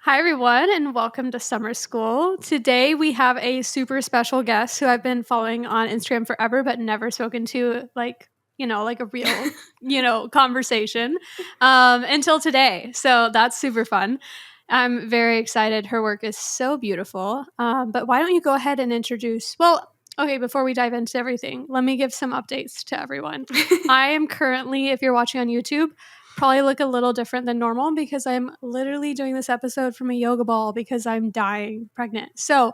Hi, everyone, and welcome to summer school. Today, we have a super special guest who I've been following on Instagram forever, but never spoken to, like a real, conversation until today. So that's super fun. I'm very excited. Her work is so beautiful. But why don't you go ahead and introduce? Well, okay, before we dive into everything, let me give some updates to everyone. I am currently, if you're watching on YouTube, probably look a little different than normal because I'm literally doing this episode from a yoga ball because I'm dying pregnant. So,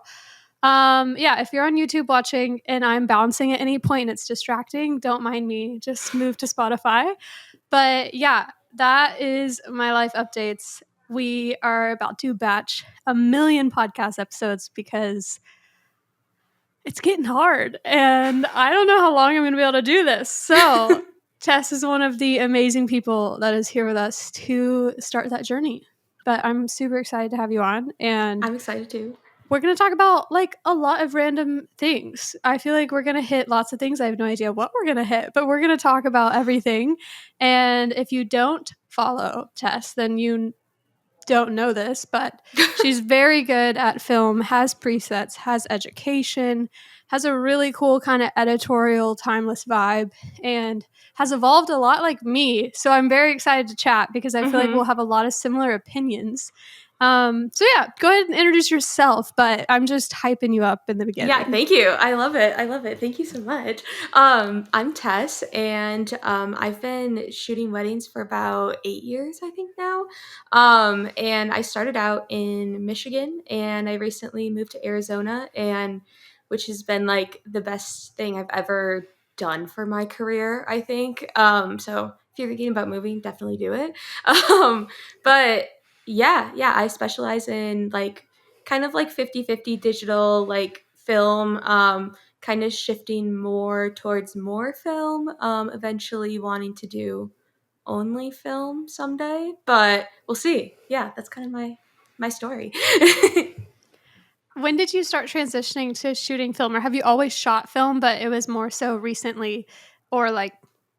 yeah, if you're on YouTube watching and I'm bouncing at any point and it's distracting, don't mind me. Just move to Spotify. But yeah, that is my life updates. We are about to batch a million podcast episodes because it's getting hard and I don't know how long I'm going to be able to do this. So, Tess is one of the amazing people that is here with us to start that journey. But I'm super excited to have you on. And I'm excited too. we're going to talk about like a lot of random things. I feel like we're going to hit lots of things. I have no idea what we're going to hit, but we're going to talk about everything. And if you don't follow Tess, then you don't know this, but she's very good at film, has presets, has education, has a really cool kind of editorial, timeless vibe, and has evolved a lot like me. So I'm very excited to chat because I feel like we'll have a lot of similar opinions. So yeah, go ahead and introduce yourself, but I'm just hyping you up in the beginning. Yeah, thank you. I love it. I love it. Thank you so much. I'm Tess, and I've been shooting weddings for about 8 years, I think now. And I started out in Michigan, and I recently moved to Arizona, and which has been like the best thing I've ever done for my career, I think. So if you're thinking about moving, definitely do it. But yeah, I specialize in like kind of like 50-50 digital like film, kind of shifting more towards more film, eventually wanting to do only film someday, but we'll see. Yeah, that's kind of my story. When did you start transitioning to shooting film, or have you always shot film, but it was more so recently, or like,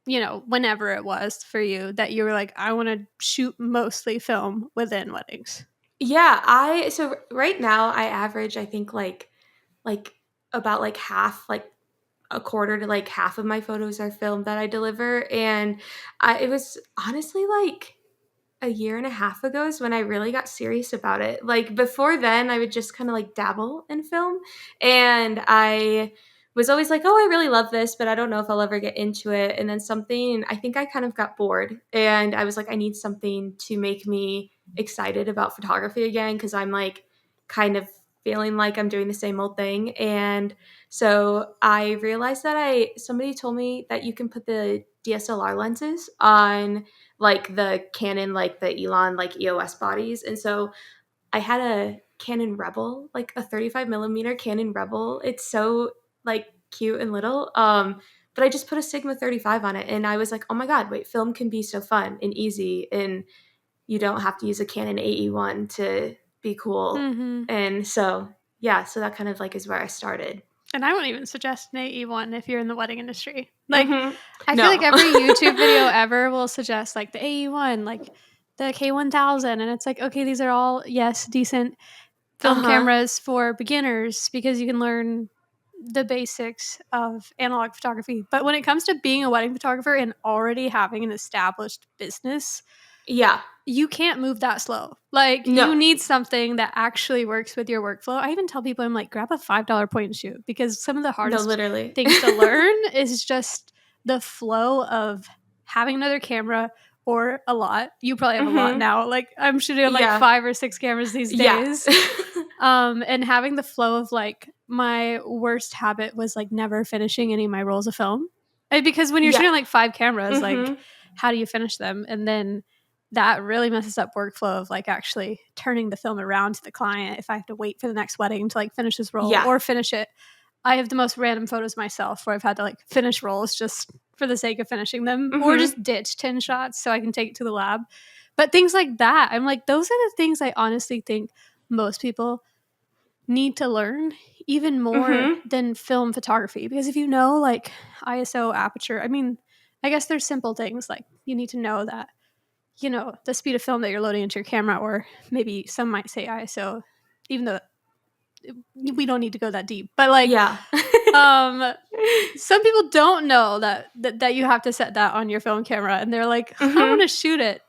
whenever it was for you that you were like, I want to shoot mostly film within weddings? Yeah, I so right now I average I think like about like half, like a quarter to like half of my photos are film that I deliver, and it was honestly like a year and a half ago is when I really got serious about it. Like before then, I would just kind of like dabble in film. And I was always like, oh, I really love this, but I don't know if I'll ever get into it. And then something, I think I kind of got bored. And I was like, I need something to make me excited about photography again because I'm like kind of feeling like I'm doing the same old thing. And so I realized that somebody told me that you can put the DSLR lenses on like the Canon, like the Elon, like EOS bodies. And so I had a Canon Rebel, like a 35 millimeter Canon Rebel. It's so like cute and little. But I just put a Sigma 35 on it and I was like, oh my God, wait, film can be so fun and easy. And you don't have to use a Canon AE1 to be cool. Mm-hmm. And so, yeah, so that kind of like is where I started. And I wouldn't even suggest an AE1 if you're in the wedding industry. Like, I feel No. like every YouTube video ever will suggest like the AE1, like the K1000. And it's like, okay, these are all, yes, decent film cameras for beginners because you can learn the basics of analog photography. But when it comes to being a wedding photographer and already having an established business, Yeah. you can't move that slow. Like, No. you need something that actually works with your workflow. I even tell people, I'm like, grab a $5 point and shoot because some of the No, hardest literally. things to learn is just the flow of having another camera or a lot. You probably have a lot now. Like, I'm shooting on like Yeah. 5 or 6 cameras these days. And having the flow of like, my worst habit was like never finishing any of my rolls of film. Because when you're shooting like 5 cameras, like, how do you finish them? And then that really messes up workflow of like actually turning the film around to the client if I have to wait for the next wedding to like finish this roll or finish it. I have the most random photos myself where I've had to like finish rolls just for the sake of finishing them or just ditch 10 shots so I can take it to the lab. But things like that, I'm like, those are the things I honestly think most people need to learn even more than film photography. Because if you know like ISO, aperture, I mean, I guess there's simple things like you need to know that the speed of film that you're loading into your camera, or maybe some might say ISO, even though we don't need to go that deep. But like, Yeah. some people don't know that you have to set that on your film camera, and they're like, I want to shoot at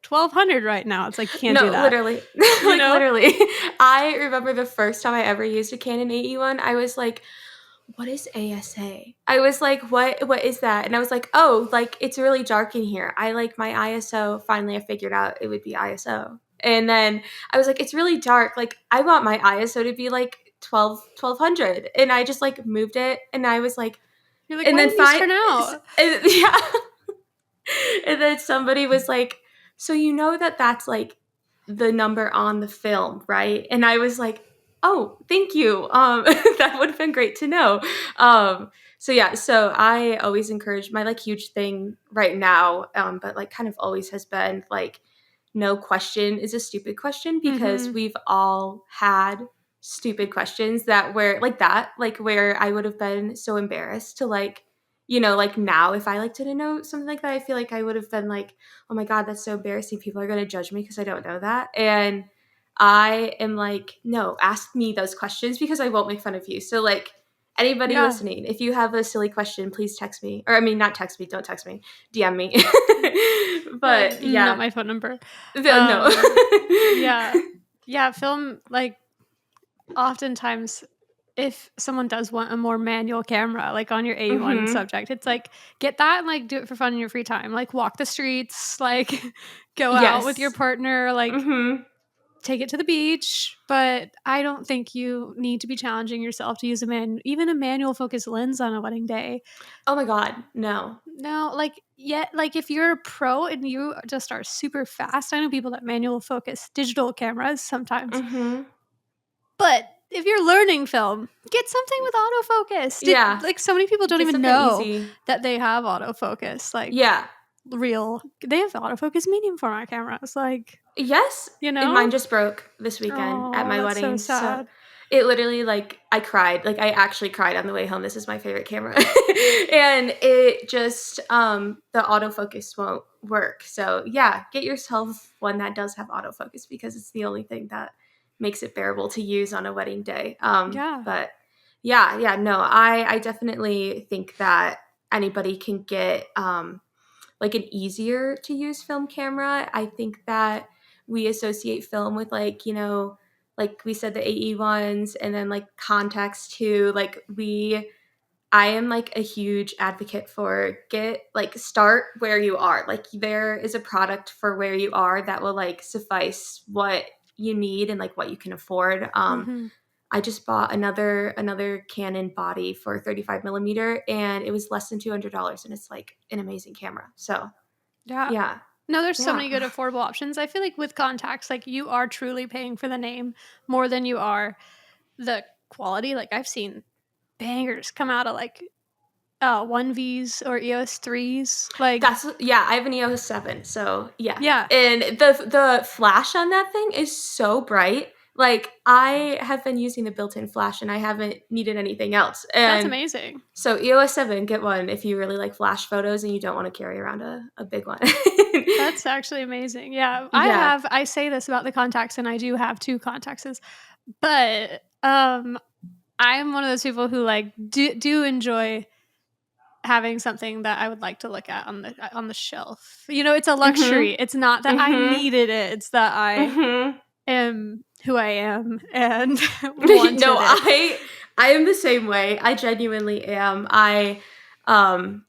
1200 right now. It's like, can't do No, that. literally. You know? Literally. I remember the first time I ever used a Canon 8E1, I was like, what is ASA? I was like, what is that? And I was like, oh, like it's really dark in here. I like my ISO. Finally, I figured out it would be ISO. And then I was like, it's really dark. Like I want my ISO to be like 1200. And I just like moved it. And I was like, You're like, and why then didn't these turn out? yeah. And then somebody was like, so you know that's like the number on the film, right? And I was like, oh, thank you. That would have been great to know. So yeah, so I always encourage, my like huge thing right now, but like kind of always has been like, no question is a stupid question, because we've all had stupid questions that were like that, like where I would have been so embarrassed to like, like now if I like didn't know something like that, I feel like I would have been like, oh my God, that's so embarrassing. People are going to judge me because I don't know that. And I am like, no, ask me those questions because I won't make fun of you. So like anybody listening, if you have a silly question, please text me. Or I mean, not text me, don't text me, DM me. But like, yeah. not my phone number. No. Yeah, film, like oftentimes if someone does want a more manual camera, like on your A1 subject, it's like, get that and like do it for fun in your free time. Like walk the streets, like go out with your partner, like take it to the beach. But I don't think you need to be challenging yourself to use even a manual focus lens on a wedding day. Oh my God, no. No, like, like if you're a pro and you just are super fast, I know people that manual focus digital cameras sometimes. But if you're learning film, get something with autofocus. Yeah. Like so many people don't Get even something know easy. that they have autofocus. Like, Yeah. they have autofocus medium format cameras. Like, Yes. And mine just broke this weekend at Oh, my that's wedding. so sad. It literally, like, I cried. Like, I actually cried on the way home. This is my favorite camera. And it just, the autofocus won't work. So, yeah, get yourself one that does have autofocus, because it's the only thing that makes it bearable to use on a wedding day. Yeah. But, yeah, no, I definitely think that anybody can get, like, an easier to use film camera. I think that we associate film with like, like we said, the AE ones, and then like Contax too. Like I am like a huge advocate for start where you are. Like there is a product for where you are that will like suffice what you need and like what you can afford. I just bought another Canon body for 35 millimeter, and it was less than $200, and it's like an amazing camera. So yeah. No, there's so many good affordable options. I feel like with Contax, like you are truly paying for the name more than you are the quality. Like I've seen bangers come out of like 1Vs or EOS 3s. Like I have an EOS 7, so yeah. And the flash on that thing is so bright. Like I have been using the built-in flash and I haven't needed anything else. And that's amazing. So EOS 7, get one if you really like flash photos and you don't want to carry around a big one. That's actually amazing. Yeah. I say this about the Contax, and I do have 2 Contaxes, but I'm one of those people who like do enjoy having something that I would like to look at on the shelf. It's a luxury. It's not that I needed it. It's that I am who I am and wanted No, it. I am the same way. I genuinely am.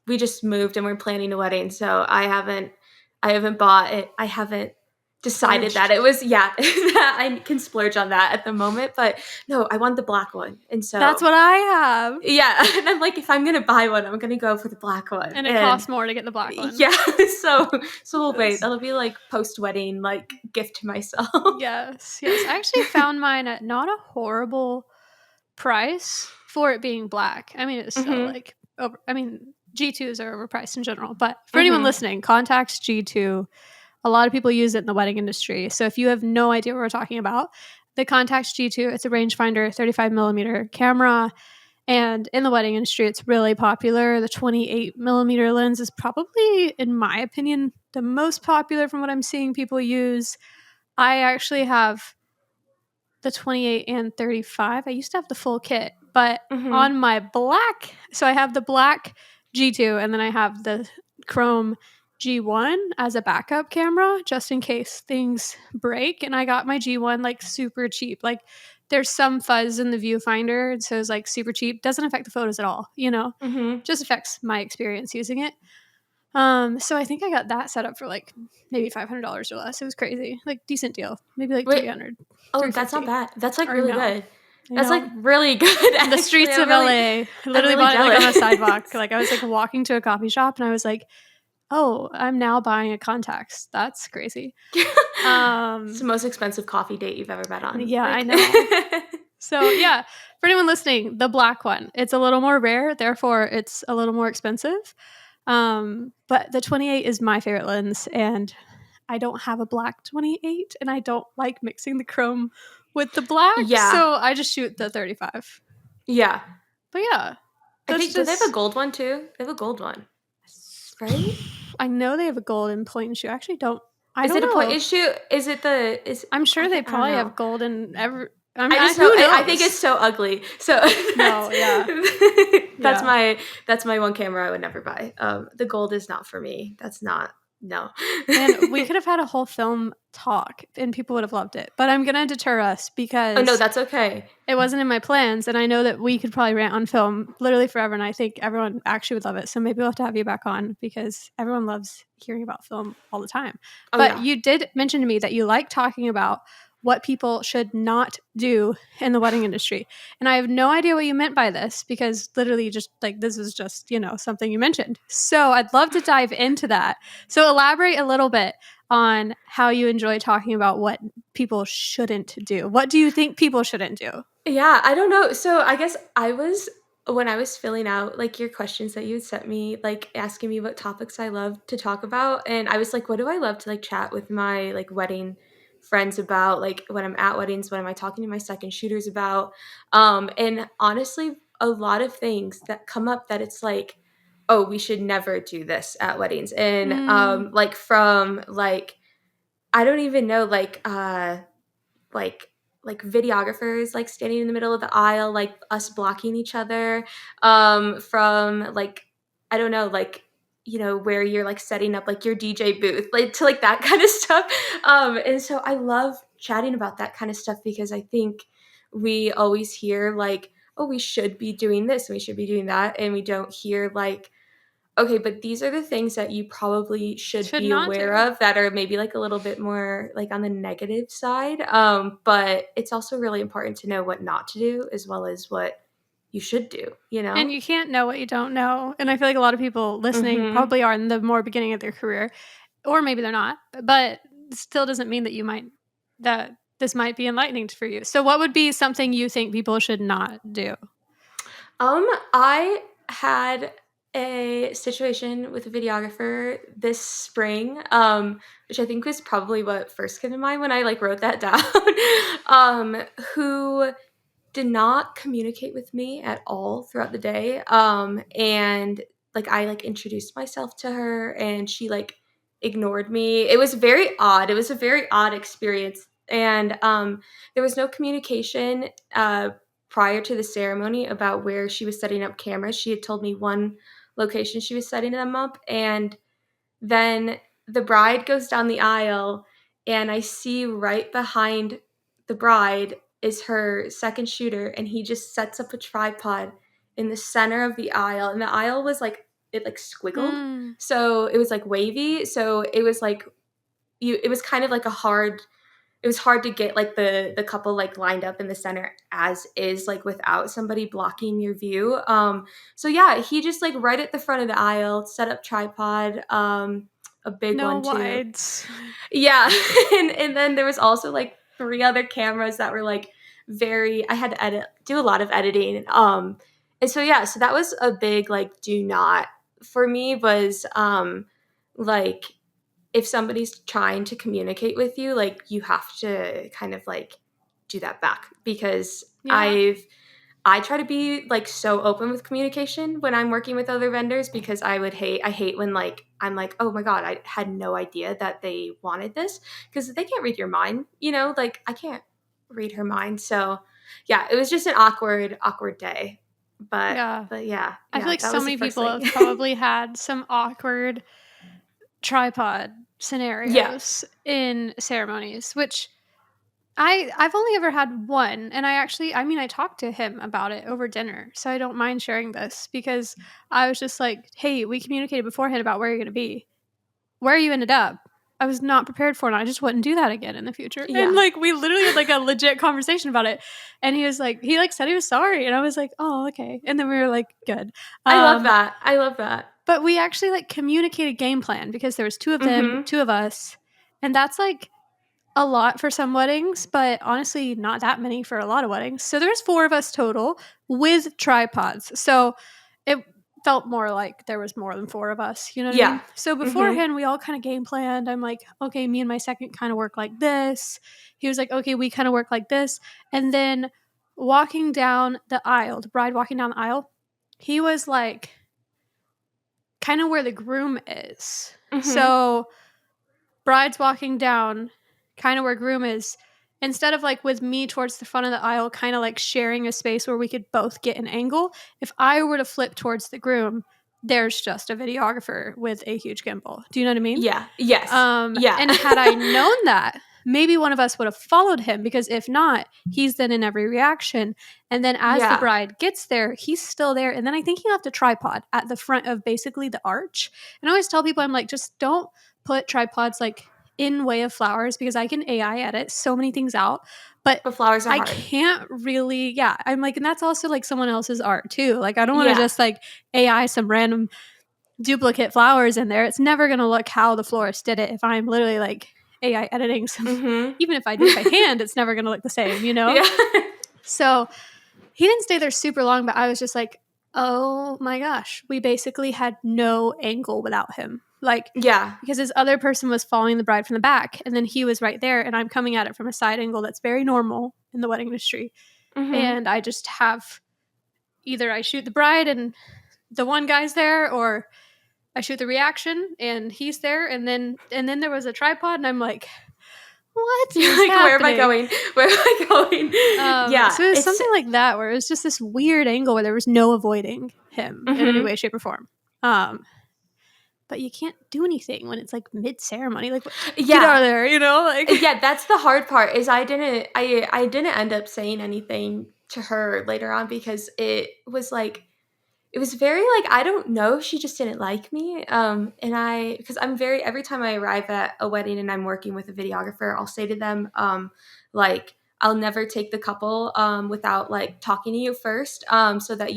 We just moved and we're planning a wedding, so I haven't bought it. I haven't decided that it was that I can splurge on that at the moment. But no, I want the black one, and so that's what I have. Yeah, and I'm like, if I'm gonna buy one, I'm gonna go for the black one, and it costs more to get the black one. Yeah, so we'll wait. That'll be like post-wedding like gift to myself. Yes. I actually found mine at not a horrible price for it being black. I mean, it's still like G2s are overpriced in general, but for anyone listening, Contax G2, a lot of people use it in the wedding industry. So if you have no idea what we're talking about, the Contax G2, it's a rangefinder 35 millimeter camera. And in the wedding industry, it's really popular. The 28 millimeter lens is probably, in my opinion, the most popular from what I'm seeing people use. I actually have the 28 and 35. I used to have the full kit, but on my black, so I have the black G2 and then I have the chrome G1 as a backup camera just in case things break. And I got my G1 like super cheap. Like there's some fuzz in the viewfinder, so it's like super cheap. Doesn't affect the photos at all, just affects my experience using it. So I think I got that set up for like maybe $500 or less. It was crazy, like decent deal, maybe like Wait, 300. oh, that's not bad. That's like I really know. good. I That's like know. really good. The streets of LA. I literally really bought it like on a jealous. sidewalk. Like I was like walking to a coffee shop and I was like, oh, I'm now buying a contacts. That's crazy. It's the most expensive coffee date you've ever been on. Yeah, Like- I know. So yeah, for anyone listening, the black one, it's a little more rare, therefore it's a little more expensive. But the 28 is my favorite lens, and I don't have a black 28, and I don't like mixing the chrome with the black, Yeah. so I just shoot the 35. Yeah. But yeah, I that's think, do they have a just. gold one too? They have a gold one, right? I know they have a gold and point and shoot. I actually don't. I Is don't it a point know. issue? Is it the, is, I'm sure they I don't probably know. have gold and every. I I mean, just know, who knows? I think it's so ugly. So No, yeah. that's Yeah. that's my one camera I would never buy. The gold is not for me. That's not, no. And we could have had a whole film talk and people would have loved it. But I'm going to deter us Oh because no, that's okay. it wasn't in my plans. And I know that we could probably rant on film literally forever. And I think everyone actually would love it. So maybe we'll have to have you back on because everyone loves hearing about film all the time. Oh, But yeah. you did mention to me that you like talking about what people should not do in the wedding industry. And I have no idea what you meant by this because literally just like this is just, something you mentioned. So I'd love to dive into that. So elaborate a little bit on how you enjoy talking about what people shouldn't do. What do you think people shouldn't do? Yeah, I don't know. So I guess when I was filling out like your questions that you had sent me, like asking me what topics I love to talk about, and I was like, what do I love to like chat with my like wedding friends about? Like when I'm at weddings, what am I talking to my second shooters about? And honestly, a lot of things that come up that it's like, oh, we should never do this at weddings. And like from like I don't even know like like videographers like standing in the middle of the aisle, like us blocking each other, from like I don't know, like where you're like setting up like your DJ booth, like to like that kind of stuff. And so I love chatting about that kind of stuff because I think we always hear like, oh, we should be doing this and we should be doing that, and we don't hear like, okay, but these are the things that you probably should be not aware do. of that are maybe like a little bit more like on the negative side. But it's also really important to know what not to do as well as what you should do, And you can't know what you don't know. And I feel like a lot of people listening probably are in the more beginning of their career, or maybe they're not, but it still doesn't mean that this might be enlightening for you. So what would be something you think people should not do? I had a situation with a videographer this spring, which I think was probably what first came to mind when I like wrote that down, who did not communicate with me at all throughout the day. And like I like introduced myself to her and she like ignored me. It was very odd. It was a very odd experience. And there was no communication prior to the ceremony about where she was setting up cameras. She had told me one location she was setting them up, and then the bride goes down the aisle, and I see right behind the bride is her second shooter, and he just sets up a tripod in the center of the aisle. And the aisle was like, it like squiggled. So it was like wavy. So it was like, it was kind of like it was hard to get like the couple like lined up in the center as is, like without somebody blocking your view. So yeah, he just like right at the front of the aisle set up tripod, a big No one too. wides. Yeah. And then there was also like 3 other cameras that were like I had to do a lot of editing. And so yeah, so that was a big like do not for me, was like if somebody's trying to communicate with you, like you have to kind of like do that back, because Yeah. I try to be like so open with communication when I'm working with other vendors, because I hate when like I'm like, oh my god, I had no idea that they wanted this, because they can't read your mind, like I can't read her mind. So yeah, it was just an awkward day. But Yeah. yeah, I feel like that so was the many first people thing. have probably had some awkward tripod Yeah. scenarios in ceremonies, which I've only ever had one, and I talked to him about it over dinner, so I don't mind sharing this because I was just like, "Hey, we communicated beforehand about where you're going to be. Where you ended up, I was not prepared for, and I just wouldn't do that again in the future." And Yeah. like we literally had like a legit conversation about it, and he like said he was sorry, and I was like, "Oh, okay." And then we were like, "Good." I love Um, that. I love that. but we actually like communicated game plan because there was two of them, Mhm. two of us, and that's like a lot for some weddings, but honestly, not that many for a lot of weddings. So there's four of us total with tripods. So it felt more like there was more than four of us. You know what I Yeah. mean? So Mhm. beforehand, we all kind of game planned. I'm like, okay, me and my second kind of work like this. He was like, okay, we kind of work like this. And then walking down the aisle, the bride walking down the aisle, he was like kind of where the groom is. Mhm. So bride's walking down kind of where groom is, instead of like with me towards the front of the aisle kind of like sharing a space where we could both get an angle. If I were to flip towards the groom, there's just a videographer with a huge gimbal. Do you know what I mean? Yeah. Yes. Yeah. And had I known that, maybe one of us would have followed him, because if not, he's then in every reaction. And then as the Yeah. bride gets there, he's still there. And then I think he left a tripod at the front of basically the arch. And I always tell people, I'm like, just don't put tripods like in way of flowers, because I can AI edit so many things out. But But flowers are I hard. can't really, yeah. I'm like, and that's also like someone else's art too. Like, I don't want to Yeah. just like AI some random duplicate flowers in there. It's never going to look how the florist did it if I'm literally like AI editing some. Mhm. Even if I did it by hand, it's never going to look the same, you know? Yeah. So he didn't stay there super long, but I was just like, oh my gosh, we basically had no angle without him. Like, Yeah. because his other person was following the bride from the back, and then he was right there, and I'm coming at it from a side angle that's very normal in the wedding industry. Mhm. And I just have either I shoot the bride and the one guy's there, or I shoot the reaction and he's there, and then there was a tripod, and I'm like, what You're is like, where am I happening? going? Where am I going? Yeah. So it was It's something like that where it was just this weird angle where there was no avoiding him in any mhm. way, shape, or form. But you can't do anything when it's like mid ceremony. Like, get out Yeah. of there, you know? Like, Yeah, that's the hard part, is I didn't end up saying anything to her later on, because it was very like, I don't know, she just didn't like me. And because I'm very, every time I arrive at a wedding and I'm working with a videographer, I'll say to them, like, I'll never take the couple without like talking to you first, so that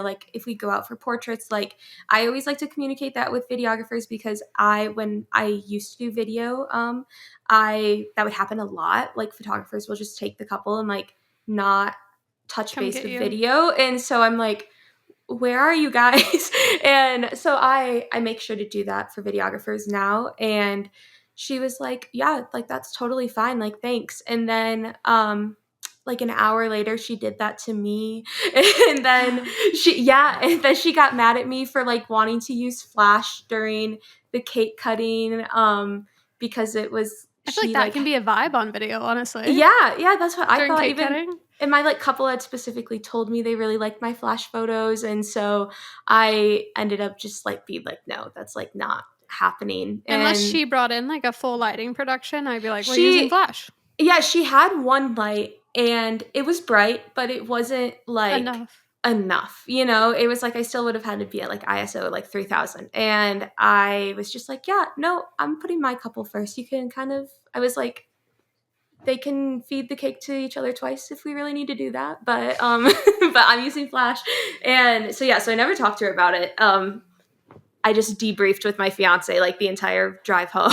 like if we go out for portraits, like I always like to communicate that with videographers, because when I used to do video, I that would happen a lot. Like photographers will just take the couple and like not touch come base get with you. video, and so I'm like, where are you guys? And so I make sure to do that for videographers now. And she was like, yeah, like that's totally fine, like thanks. And then like an hour later she did that to me. And then and then she got mad at me for like wanting to use flash during the cake cutting, because it was I feel like she that like can be a vibe on video, honestly, yeah, that's what I during thought. cake Even, cutting. and my like couple had specifically told me they really liked my flash photos, and so I ended up just like being like, no, that's like not happening. Unless And she brought in like a full lighting production, I'd be like, we're using she, flash. yeah, she had one light and it was bright, but it wasn't like Enough. enough. It was like I still would have had to be at like ISO like 3000. And I was just like, yeah, no, I'm putting my couple first. You can kind of, I was like, they can feed the cake to each other twice if we really need to do that, but but I'm using flash. And so yeah, so I never talked to her about it. I just debriefed with my fiance like the entire drive home.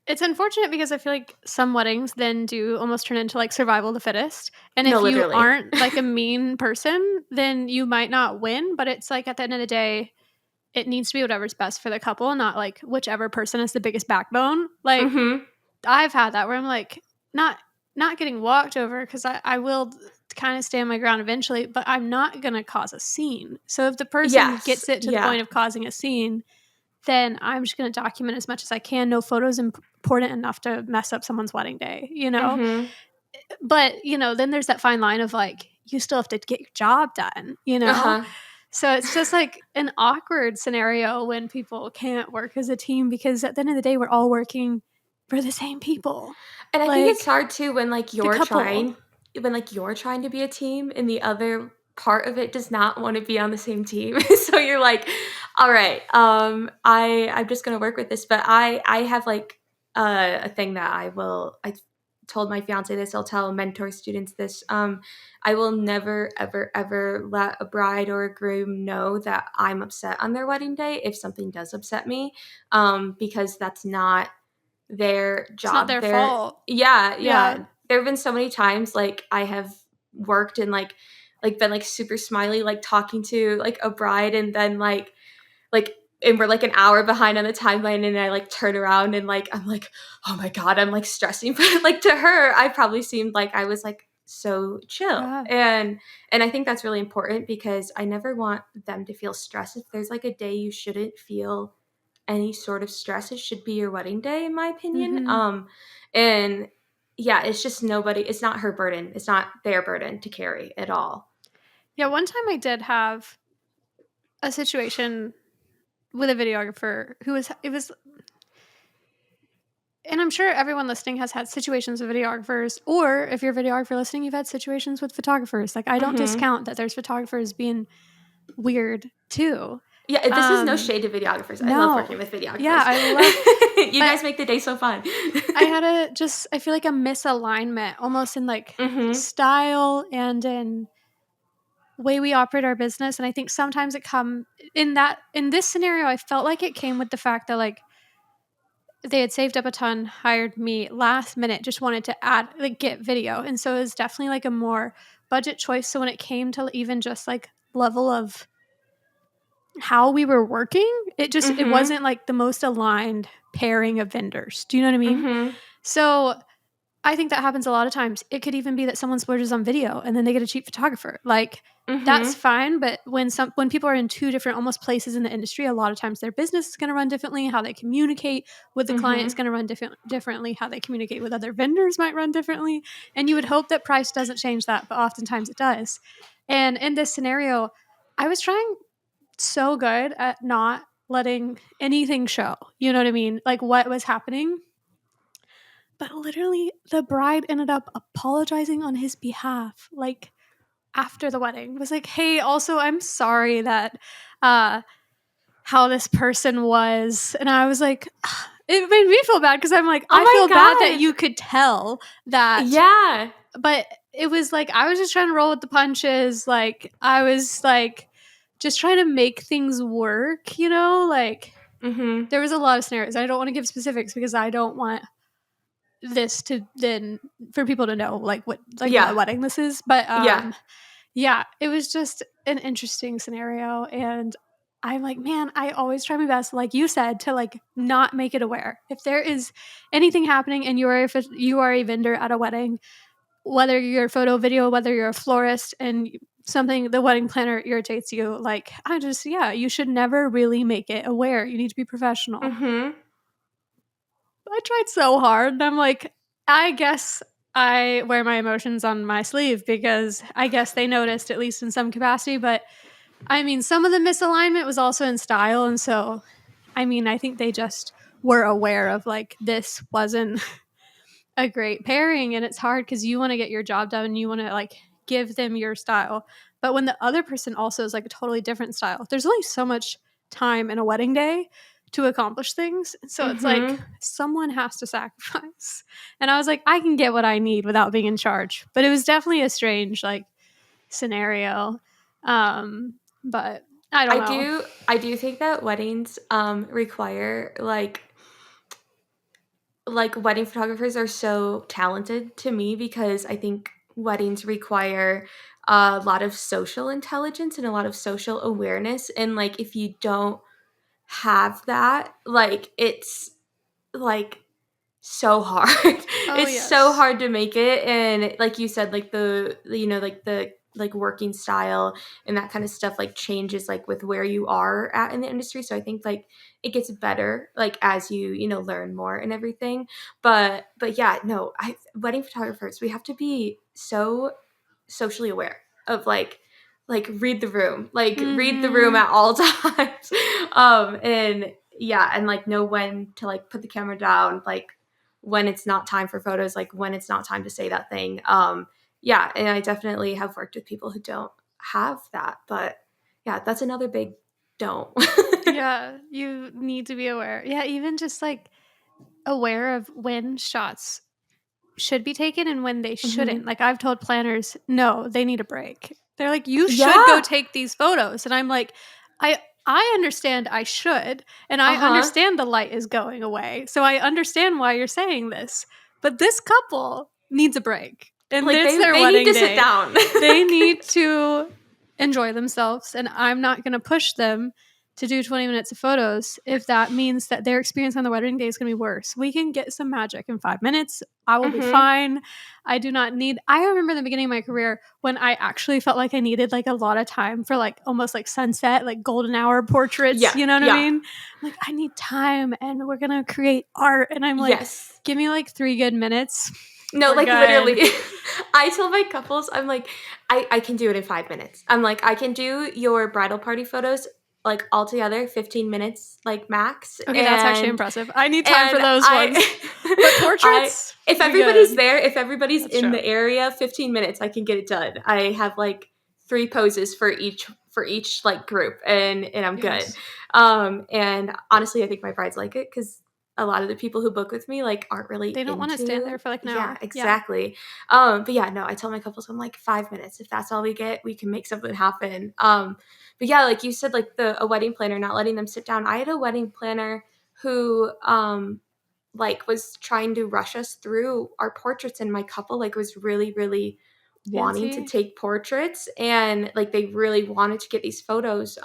It's unfortunate because I feel like some weddings then do almost turn into like survival of the fittest. And No, if you literally. aren't like a mean person, then you might not win. But it's like at the end of the day, it needs to be whatever's best for the couple, not like whichever person has the biggest backbone. Like Mm-hmm. I've had that where I'm like not getting walked over, because I will kind of stand my ground eventually, but I'm not going to cause a scene. So if the person Yes. gets it to the Yeah. point of causing a scene, then I'm just going to document as much as I can. No photos important enough to mess up someone's wedding day, you know? Mhm. But, you know, then there's that fine line of like, you still have to get your job done, you know? Uh-huh. So it's just like an awkward scenario when people can't work as a team because at the end of the day, we're all working for the same people. And I think it's Like hard too when like the couple. you're trying to be a team and the other part of it does not want to be on the same team. So you're like, all right, I'm just gonna work with this. But I have like a thing that I told my fiance this, I'll tell mentor students this. I will never, ever, ever let a bride or a groom know that I'm upset on their wedding day if something does upset me. Because that's not their It's not job. their fault. Yeah, Yeah. yeah. There have been so many times like I have worked and like been like super smiley, like talking to like a bride and then like and we're like an hour behind on the timeline and I like turn around and like I'm like, oh my God, I'm like stressing. But like to her, I probably seemed like I was like so chill. Yeah. And I think that's really important because I never want them to feel stressed. If there's like a day you shouldn't feel any sort of stress, it should be your wedding day, in my opinion. Mm-hmm. And yeah, it's just it's not her burden. It's not their burden to carry at all. Yeah. One time I did have a situation with a videographer who was, it was, and I'm sure everyone listening has had situations with videographers, or if you're a videographer listening, you've had situations with photographers. Like, I don't Mm-hmm. discount that there's photographers being weird too. Yeah, this is no shade to videographers. I love working No. with Yeah, videographers. I love, You but guys make the day so fun. I had I feel like a misalignment almost in like Mm-hmm. style and in way we operate our business. And I think sometimes it come in this scenario, I felt like it came with the fact that like they had saved up a ton, hired me last minute, just wanted to add like get video. And so it was definitely like a more budget choice. So when it came to even just like level of how we were working, it Mm-hmm. wasn't like the most aligned pairing of vendors. Do you know what I mean? Mm-hmm. So I think that happens a lot of times. It could even be that someone splurges on video and then they get a cheap photographer. Like that's Mm-hmm. fine, but when people are in two different almost places in the industry, a lot of times their business is going to run differently. How they communicate with the client is Mm-hmm. going to run differently. How they communicate with other vendors might run differently. And you would hope that price doesn't change that, but oftentimes it does. And in this scenario, I was trying so good at not letting anything show. You know what I mean? Like what was happening. But literally, the bride ended up apologizing on his behalf, like after the wedding. Was like, "Hey, also, I'm sorry that uh, how this person was," and I was like, it made me feel bad because I'm like, Oh I my feel bad that God. you could tell that, Yeah. but it was like I was just trying to roll with the punches. Like I was like just trying to make things work, you know, like. Mm-hmm. There was a lot of scenarios. I don't want to give specifics because I don't want this to then for people to know like what Yeah. wedding this is, but Yeah. yeah, it was just an interesting scenario. And I'm like, man, I always try my best, like you said, to like not make it aware if there is anything happening and you are a vendor at a wedding, whether you're a photo video, whether you're a florist and something the wedding planner irritates you, like I just, yeah, you should never really make it aware. You need to be professional. Mm-hmm. I tried so hard. And I'm like, I guess I wear my emotions on my sleeve because I guess they noticed, at least in some capacity. But I mean, some of the misalignment was also in style. And so, I mean, I think they just were aware of like, this wasn't a great pairing. And it's hard because you want to get your job done and you want to like give them your style. But when the other person also is like a totally different style, there's only so much time in a wedding day to accomplish things. So it's like Mm-hmm. someone has to sacrifice. And I was like, I can get what I need without being in charge. But it was definitely a strange like scenario. But I don't know. I do think that weddings require like wedding photographers are so talented to me because I think weddings require a lot of social intelligence and a lot of social awareness, and like if you don't have that, like it's like so hard. Oh, It's so yes. hard to make it, and like you said, like the like working style and that kind of stuff like changes like with where you are at in the industry. So I think like it gets better like as you know learn more and everything. But yeah, no, I wedding photographers, we have to be so socially aware of like read the room Mhm. at all times. And yeah, and like know when to like put the camera down, like when it's not time for photos, like when it's not time to say that thing. Yeah, and I definitely have worked with people who don't have that, but yeah, that's another big don't. Yeah, you need to be aware. Yeah, even just, like, aware of when shots should be taken and when they shouldn't. Hmm. Like, I've told planners, "No, they need a break." They're like, "You should go Yeah. take these photos." And I'm like, "I I understand I should, and I Uh-huh. understand the light is going away. So I understand why you're saying this. But this couple needs a break. And Like it's their they need wedding to sit day. down. They need to enjoy themselves, and I'm not going to push them to do 20 minutes of photos if that means that their experience on the wedding day is going to be worse. We can get some magic in 5 minutes. I will be Hmm. fine. I do not need I remember the beginning of my career when I actually felt like I needed like a lot of time for like almost like sunset, like golden hour portraits, Yeah, you know what I yeah. mean? Like I need time and we're going to create art and I'm like Yes. give me like 3 good minutes. No, We're like good. literally. I tell my couples, I'm like, I can do it in 5 minutes. I'm like, I can do your bridal party photos like all together, 15 minutes, like max. Okay, that's actually And impressive. I need time for and those ones. But I portraits, if we everybody's good. there, if everybody's That's in true. the area, 15 minutes, I can get it done. I have like 3 poses for each like group, and I'm good. Yes. And honestly, I think my brides like it because a lot of the people who book with me like aren't really They don't want to stand into. there for like an Yeah, hour. Yeah. exactly. But yeah, no, I tell my couples, I'm like 5 minutes. If that's all we get, we can make something happen. But yeah, like you said, like a wedding planner, not letting them sit down. I had a wedding planner who like was trying to rush us through our portraits, and my couple like was really wanting to Fancy. take portraits, and like they really wanted to get these photos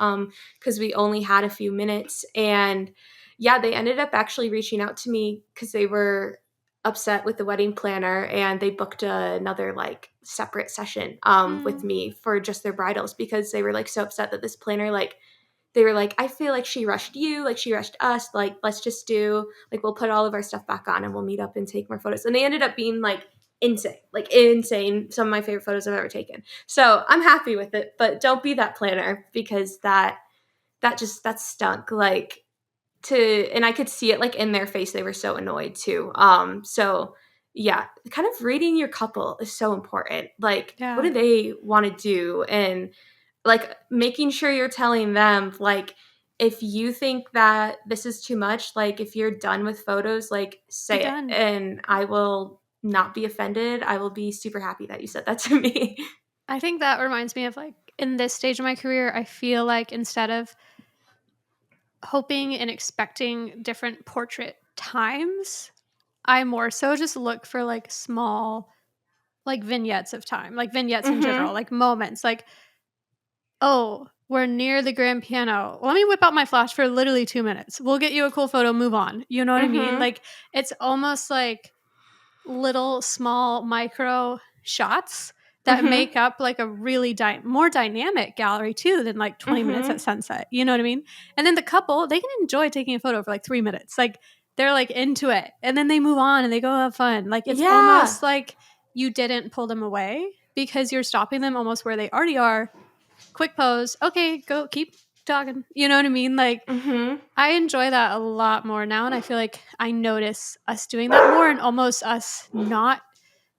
because we only had a few minutes. And yeah, they ended up actually reaching out to me because they were upset with the wedding planner, and they booked another like separate session with Mm. me for just their bridals because they were like so upset that this planner like they were like, I feel like she rushed you, like she rushed us, like let's just do like we'll put all of our stuff back on and we'll meet up and take more photos. And they ended up being like insane. Some of my favorite photos I've ever taken. So I'm happy with it, but don't be that planner because that stunk. Like to and I could see it like in their face. They were so annoyed too. So yeah, kind of reading your couple is so important. Like what Yeah. do they want to do? And like making sure you're telling them like if you think that this is too much, like if you're done with photos, like Be say it done. and I will not be offended. I will be super happy that you said that to me. I think that reminds me of like in this stage of my career, I feel like instead of hoping and expecting different portrait times, I more so just look for like small like vignettes of time, like vignettes in general, Mhm. like moments, like, oh, we're near the grand piano. Let me whip out my flash for literally 2 minutes. We'll get you a cool photo, move on. You know what I mean? Mhm. Like, it's almost like little, small, micro shots that Mhm. make up like a really more dynamic gallery too than like 20 minutes at Mhm. sunset. You know what I mean? And then the couple, they can enjoy taking a photo for like 3 minutes. Like, they're like into it. And then they move on and they go have fun. Like, it's Yeah. almost like you didn't pull them away because you're stopping them almost where they already are. Quick pose. Okay, go keep talking. You know what I mean? Like Mhm. I enjoy that a lot more now and I feel like I notice us doing that more and almost us not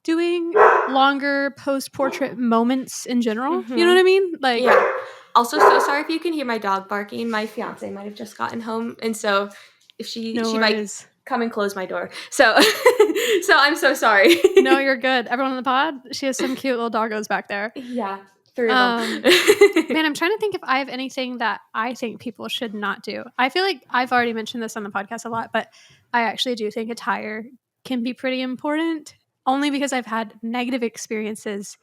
doing longer post portrait moments in general. You know what I Mhm. mean? Like Yeah. Also, so sorry if you can hear my dog barking. My fiance might have just gotten home, and so if no she might worries. come and close my door. So so I'm so sorry. No, you're good. Everyone on the pod, she has some cute little doggos back there. Yeah, 3 of them. Um Man, I'm trying to think if I have anything that I think people should not do. I feel like I've already mentioned this on the podcast a lot, but I actually do think attire can be pretty important only because I've had negative experiences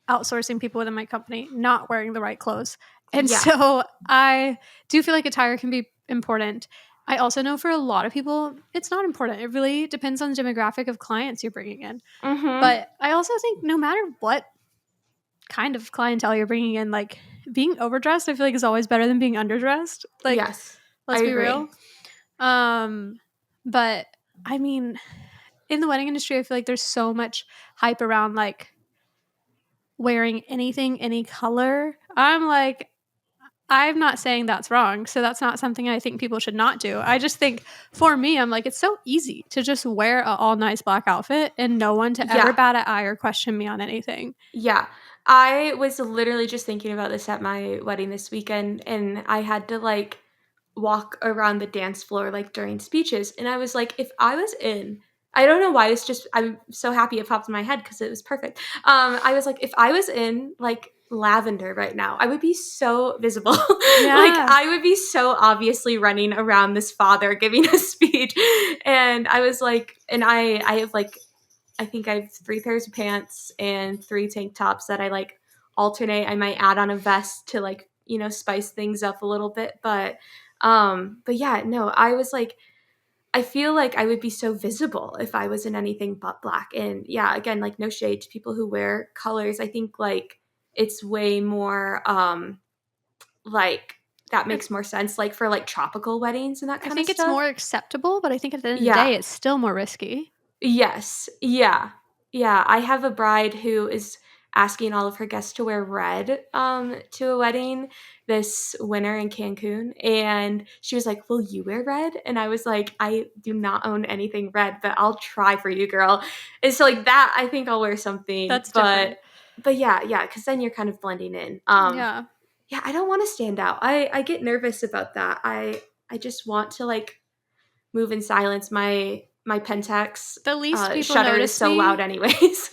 outsourcing people within my company not wearing the right clothes. And Yeah. so I do feel like attire can be important. I also know for a lot of people, it's not important. It really depends on the demographic of clients you're bringing in. Mm-hmm. But I also think no matter what kind of clientele you're bringing in, like being overdressed, I feel like is always better than being underdressed. Like, Yes, I let's be agree. real. But I mean, in the wedding industry, I feel like there's so much hype around like wearing anything, any color. I'm like, I'm not saying that's wrong. So that's not something I think people should not do. I just think for me, I'm like, it's so easy to just wear a all nice black outfit and no one to ever Yeah. bat an eye or question me on anything. Yeah. I was literally just thinking about this at my wedding this weekend, and I had to like walk around the dance floor like during speeches, and I was like, if I was in, I don't know why, it's just I'm so happy it popped in my head because it was perfect. I was like, if I was in like lavender right now, I would be so visible. Like Yeah. I would be so obviously running around this father giving a speech. And I was like, and I have like, I think I have 3 pairs of pants and 3 tank tops that I like alternate. I might add on a vest to like, you know, spice things up a little bit. But yeah, no, I was like, I feel like I would be so visible if I was in anything but black. And yeah, again, like no shade to people who wear colors. I think like it's way more like that I, makes more sense like for like tropical weddings and that I kind of think it's stuff. more acceptable, but I think at the end of the Yeah. day, it's still more risky. Yes. Yeah. Yeah. I have a bride who is asking all of her guests to wear red to a wedding this winter in Cancun. And she was like, will you wear red? And I was like, I do not own anything red, but I'll try for you, girl. And so like that, I think I'll wear something. That's different. But yeah, yeah, because then you're kind of blending in. Yeah. Yeah, I don't want to stand out. I get nervous about that. I just want to like move in silence. My Pentax The least people shutter is notice so loud, me, anyways.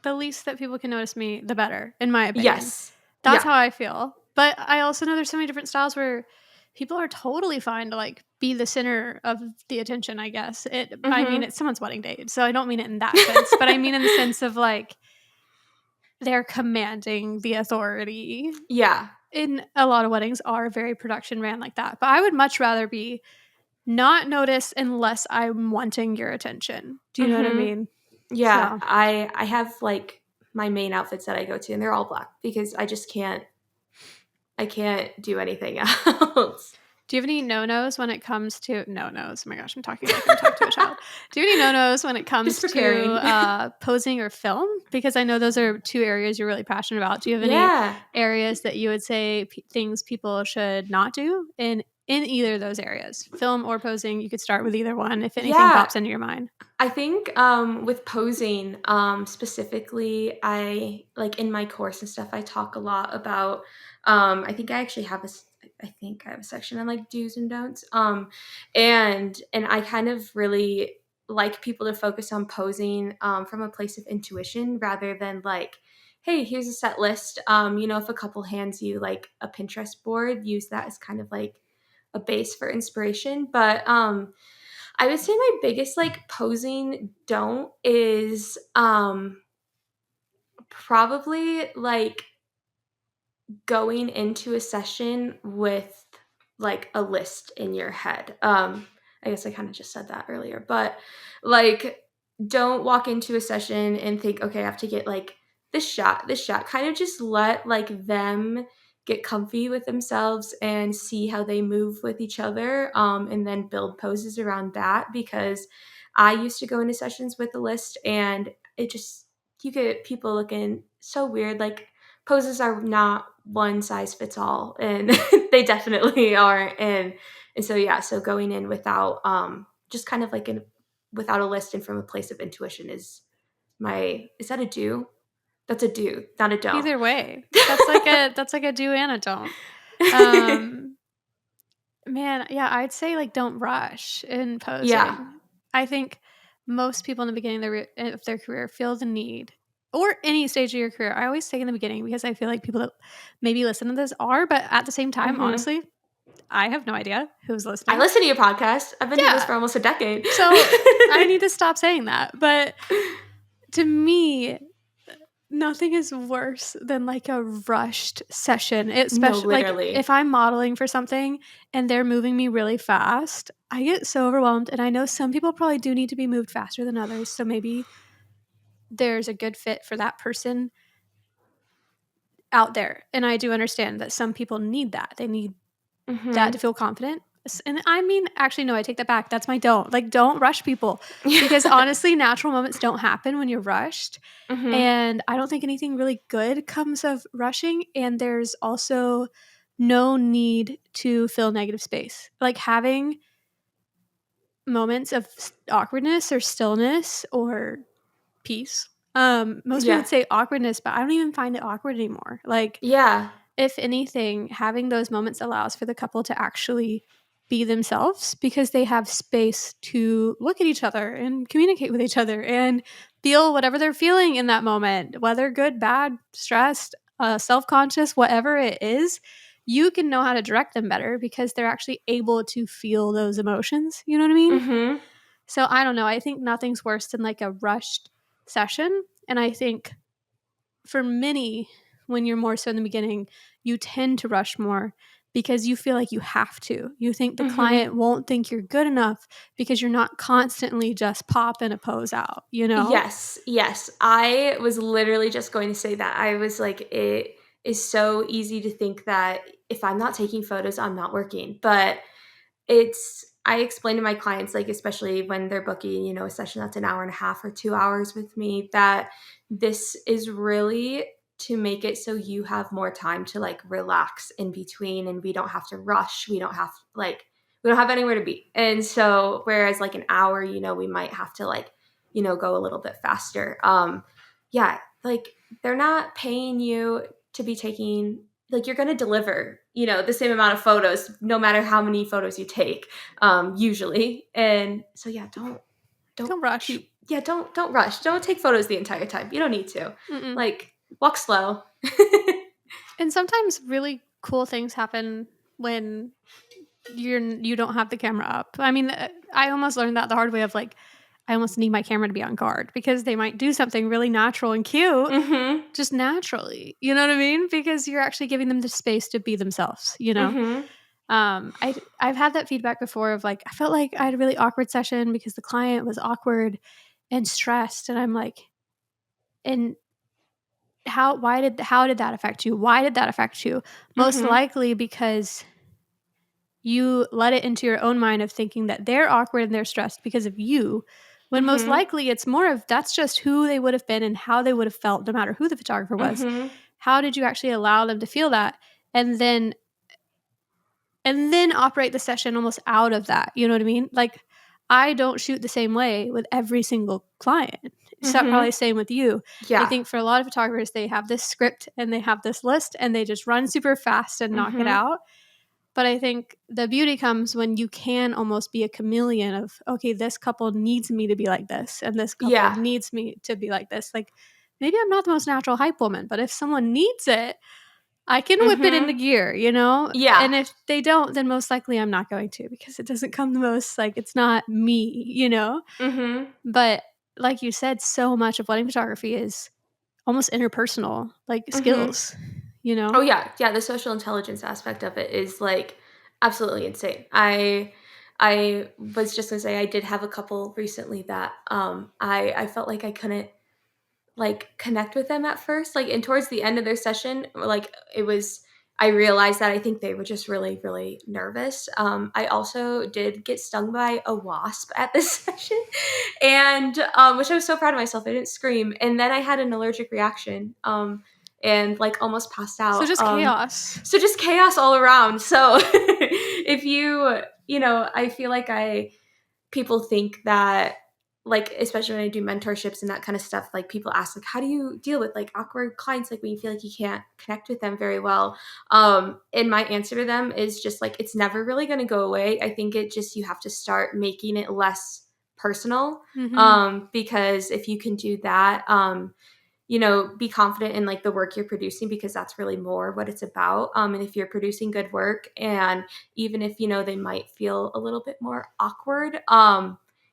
the least that people can notice me, the better, in my opinion. Yes. That's Yeah. how I feel. But I also know there's so many different styles where people are totally fine to like be the center of the attention, I guess. I mean, Mm-hmm. it's someone's wedding date, so I don't mean it in that sense, but I mean in the sense of like they're commanding the authority. Yeah. In a lot of weddings are very production ran like that. But I would much rather be not noticed unless I'm wanting your attention. Do you know what I Mm-hmm. mean? Yeah. So, I have like my main outfits that I go to, and they're all black because I just can't. I can't do anything else. do you have any no-nos when it comes to no-nos? Oh my gosh, I'm talking like I'm talking to a child. Do you have any no-nos when it Just comes preparing. to posing or film? Because I know those are 2 areas you're really passionate about. Do you have any Yeah. areas that you would say things people should not do in either of those areas, film or posing? You could start with either one if anything Yeah. pops into your mind. I think with posing specifically, I like in my course and stuff, I talk a lot about. I think I actually have I think I have a section on like do's and don'ts. And I kind of really like people to focus on posing from a place of intuition rather than like, hey, here's a set list. You know, if a couple hands you like a Pinterest board, use that as kind of like a base for inspiration. But I would say my biggest like posing don't is probably like going into a session with like a list in your head. I guess I kind of just said that earlier, but like don't walk into a session and think, okay, I have to get like this shot, this shot. Kind of just let like them get comfy with themselves and see how they move with each other, and then build poses around that. Because I used to go into sessions with a list, and it just you get people looking so weird. Like poses are not one size fits all, and they definitely aren't. And so yeah, so going in without just kind of like without a list and from a place of intuition is that a do? That's a do, not a don't. Either way, that's like a do and a don't. Um, Man, yeah, I'd say like don't rush in Yeah. posing. I think most people in the beginning of their career feel the need, or any stage of your career. I always say in the beginning because I feel like people that maybe listen to this are, but at the same time, Hmm. honestly, I have no idea who's I listening. listen to your podcast. I've been doing this Yeah, for almost a decade. so I need to stop saying that. But to me, nothing is worse than like a rushed session, No, especially like literally. if I'm modeling for something and they're moving me really fast, I get so overwhelmed. And I know some people probably do need to be moved faster than others. So maybe there's a good fit for that person out there. And I do understand that some people need that. They need that to Mhm. feel confident. And I mean, actually, no, I take that back. That's my don't. Like, don't rush people because honestly, natural moments don't happen when you're rushed. Mhm. And I don't think anything really good comes of rushing. And there's also no need to fill negative space. Like having moments of awkwardness or stillness or peace. Most people Yeah. would say awkwardness, but I don't even find it awkward anymore. Like, Yeah. if anything, having those moments allows for the couple to actually be themselves because they have space to look at each other and communicate with each other and feel whatever they're feeling in that moment, whether good, bad, stressed, self conscious, whatever it is. You can know how to direct them better because they're actually able to feel those emotions. You know what I mean? Mhm. So I don't know. I think nothing's worse than like a rushed session. And I think for many, when you're more so in the beginning, you tend to rush more because you feel like you have to. You think the Mhm. client won't think you're good enough because you're not constantly just popping a pose out, you know? Yes, yes. I was literally just going to say that. I was like, it is so easy to think that if I'm not taking photos, I'm not working. But I explain to my clients, like, especially when they're booking, a session that's an hour and a half or 2 hours with me, that this is really to make it so you have more time to like relax in between and we don't have to rush. We don't have anywhere to be. And so, whereas like an hour, we might have to like, go a little bit faster. Yeah, like they're not paying you to be taking like you're going to deliver the same amount of photos no matter how many photos you take usually. And so yeah, don't Don't rush. keep yeah don't rush, don't take photos the entire time, you don't need to. Mm-mm. Like walk slow. And sometimes really cool things happen when you don't have the camera up. I mean, I almost learned that the hard way of like I almost need my camera to be on guard because they might do something really natural and cute Mhm. just naturally. You know what I mean? Because you're actually giving them the space to be themselves, you know? Mhm. I've had that feedback before of like, I felt like I had a really awkward session because the client was awkward and stressed. And I'm like, and how did that affect you? Why did that affect you? Most Mhm. likely because you let it into your own mind of thinking that they're awkward and they're stressed because of you, when most Mhm. likely it's more of that's just who they would have been and how they would have felt no matter who the photographer was. Mhm. How did you actually allow them to feel that? And then operate the session almost out of that. You know what I mean? Like I don't shoot the same way with every single client. So probably the Mhm. same with you. I Yeah. think for a lot of photographers, they have this script and they have this list and they just run super fast and knock it Mhm. out. But I think the beauty comes when you can almost be a chameleon of, okay, this couple needs me to be like this, and this couple Yeah. needs me to be like this. Like maybe I'm not the most natural hype woman, but if someone needs it, I can whip it into Mhm. gear, you know? Yeah. And if they don't, then most likely I'm not going to because it doesn't come the most like it's not me, you know? Mhm. But like you said, so much of wedding photography is almost interpersonal, like Mhm. skills, you Oh know? yeah, yeah. The social intelligence aspect of it is like absolutely insane. I was just gonna say I did have a couple recently that I felt like I couldn't like connect with them at first. Like and towards the end of their session, like it was I realized that I think they were just really, really nervous. I also did get stung by a wasp at this session, and which I was so proud of myself. I didn't scream, and then I had an allergic reaction, and like almost passed So out. just chaos. So just chaos all around. So if I feel like I people think that like especially when I do mentorships and that kind of stuff, like people ask like how do you deal with like awkward clients like when you feel like you can't connect with them very well. And my answer to them is just like it's never really going to go away. I think it just you have to start making it less personal, Mm-hmm. because if you can do that, be confident in like the work you're producing because that's really more what it's about. And if you're producing good work, and even if they might feel a little bit more awkward,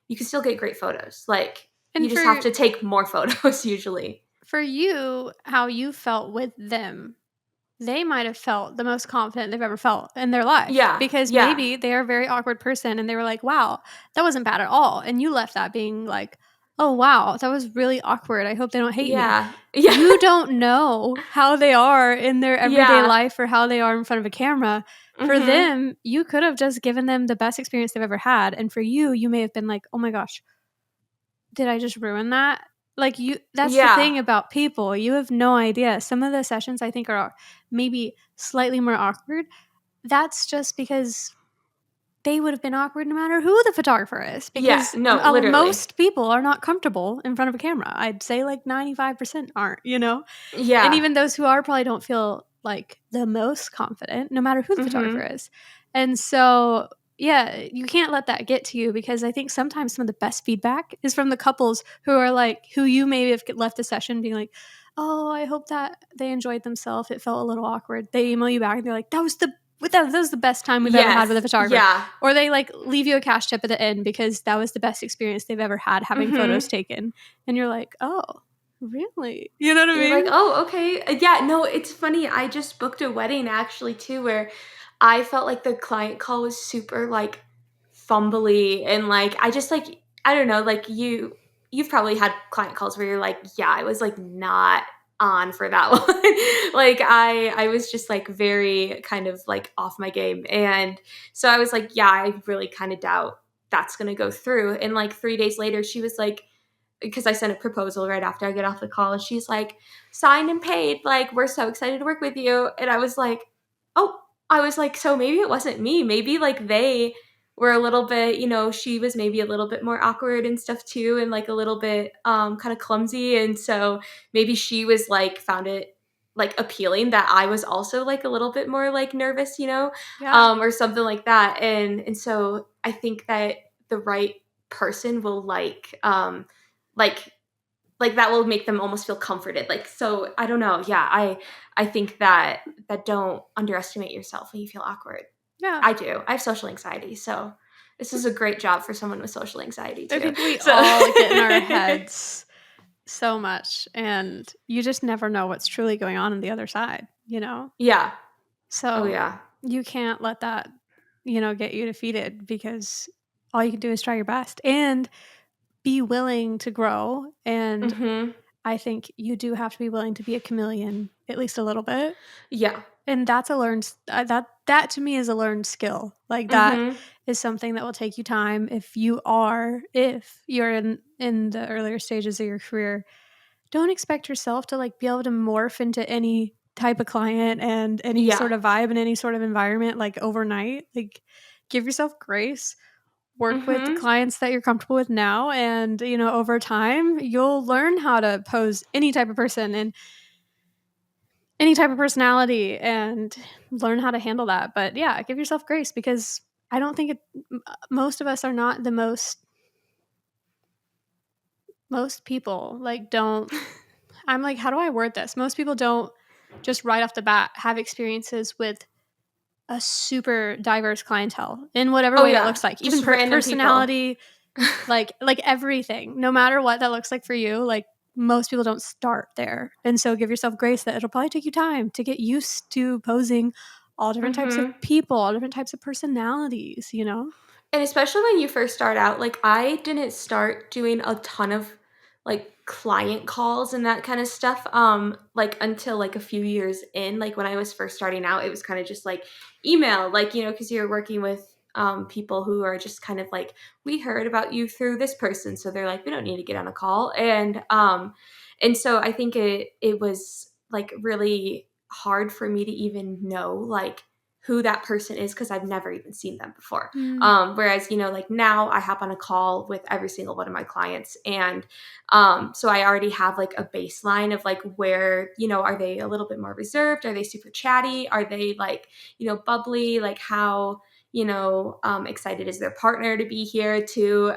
you can still get great photos. Like you And just have for to take more photos usually. for you, how you felt with them, they might have felt the most confident they've ever felt in their life Yeah. because Yeah. maybe they're a very awkward person and they were like, wow, that wasn't bad at all. And you left that being like, oh, wow, that was really awkward. I hope they don't hate me. Yeah. Yeah. You don't know how they are in their everyday Yeah. life or how they are in front of a camera. For Mhm. them, you could have just given them the best experience they've ever had. And for you, you may have been like, oh my gosh, did I just ruin that? Like you that's the Yeah. thing about people. You have no idea. Some of the sessions I think are maybe slightly more awkward. That's just because they would have been awkward no matter who the photographer is Yeah. because No, literally. most people are not comfortable in front of a camera. I'd say like 95% aren't, you know? And Yeah. even those who are probably don't feel like the most confident, no matter who the photographer Mhm. is. And so, yeah, you can't let that get to you because I think sometimes some of the best feedback is from the couples who are like, who you maybe have left a session being like, oh, I hope that they enjoyed themselves. It felt a little awkward. They email you back and they're like, that was the best time we've ever had with a Yes. photographer. Yeah. Or they like leave you a cash tip at the end because that was the best experience they've ever had having photos Mhm. taken. And you're like, oh, really? You know what I You're like, mean? "Oh, okay." Yeah, no, it's funny. I just booked a wedding actually too where I felt like the client call was super like fumbly and like I just like I don't know, like you've probably had client calls where you're like, "Yeah, I was like not on for that one." Like I was just like very kind of like off my game. And so I was like, "Yeah, I really kind of doubt that's going to go through." And like 3 days later she was like because I sent a proposal right after I get off the call and she's like, signed and paid. Like, we're so excited to work with you. And I was like, oh, I was like, so maybe it wasn't me. Maybe like they were a little bit, she was maybe a little bit more awkward and stuff too, and like a little bit kind of clumsy. And so maybe she was like, found it like appealing that I was also like a little bit more like nervous, Yeah. or something like that. And so I think that the right person will like like that will make them almost feel comforted. Like, so I don't know. Yeah, I think that don't underestimate yourself when you feel awkward. Yeah. I do. I have social anxiety, so this is a great job for someone with social anxiety I too. think we So all get in our heads so much, and you just never know what's truly going on the other side, you know? yeah. Oh So yeah. you can't let that, get you defeated because all you can do is try your best and be willing to grow. And Mhm. I think you do have to be willing to be a chameleon at least a little bit. Yeah. And that's a learned that to me is a learned skill. Like that Mhm. is something that will take you time if you're in the earlier stages of your career. Don't expect yourself to like be able to morph into any type of client and any Yeah. sort of vibe and any sort of environment like overnight. Like give yourself grace. Work with the Mhm. clients that you're comfortable with now and over time you'll learn how to pose any type of person and any type of personality and learn how to handle that. But yeah, give yourself grace because I don't think most of us are not the most people like don't I'm like, how do I word this? Most people don't just right off the bat have experiences with a super diverse clientele in whatever Oh way that yeah. looks like, even Just random people. personality, like everything, no matter what that looks like for you. Like most people don't start there, and so give yourself grace that it'll probably take you time to get used to posing all different types of Mhm. people, all different types of personalities. And especially when you first start out, like I didn't start doing a ton of like client calls and that kind of stuff like until like a few years in. Like when I was first starting out, it was kind of just like email, like cuz you're working with people who are just kind of like we heard about you through this person, so they're like we don't need to get on a call. And so I think it was like really hard for me to even know like who that person is because I've never even seen them before. Mm. Whereas, like now I hop on a call with every single one of my clients. And so I already have like a baseline of like where, are they a little bit more reserved? Are they super chatty? Are they like, bubbly? Like how, excited is their partner to be here too?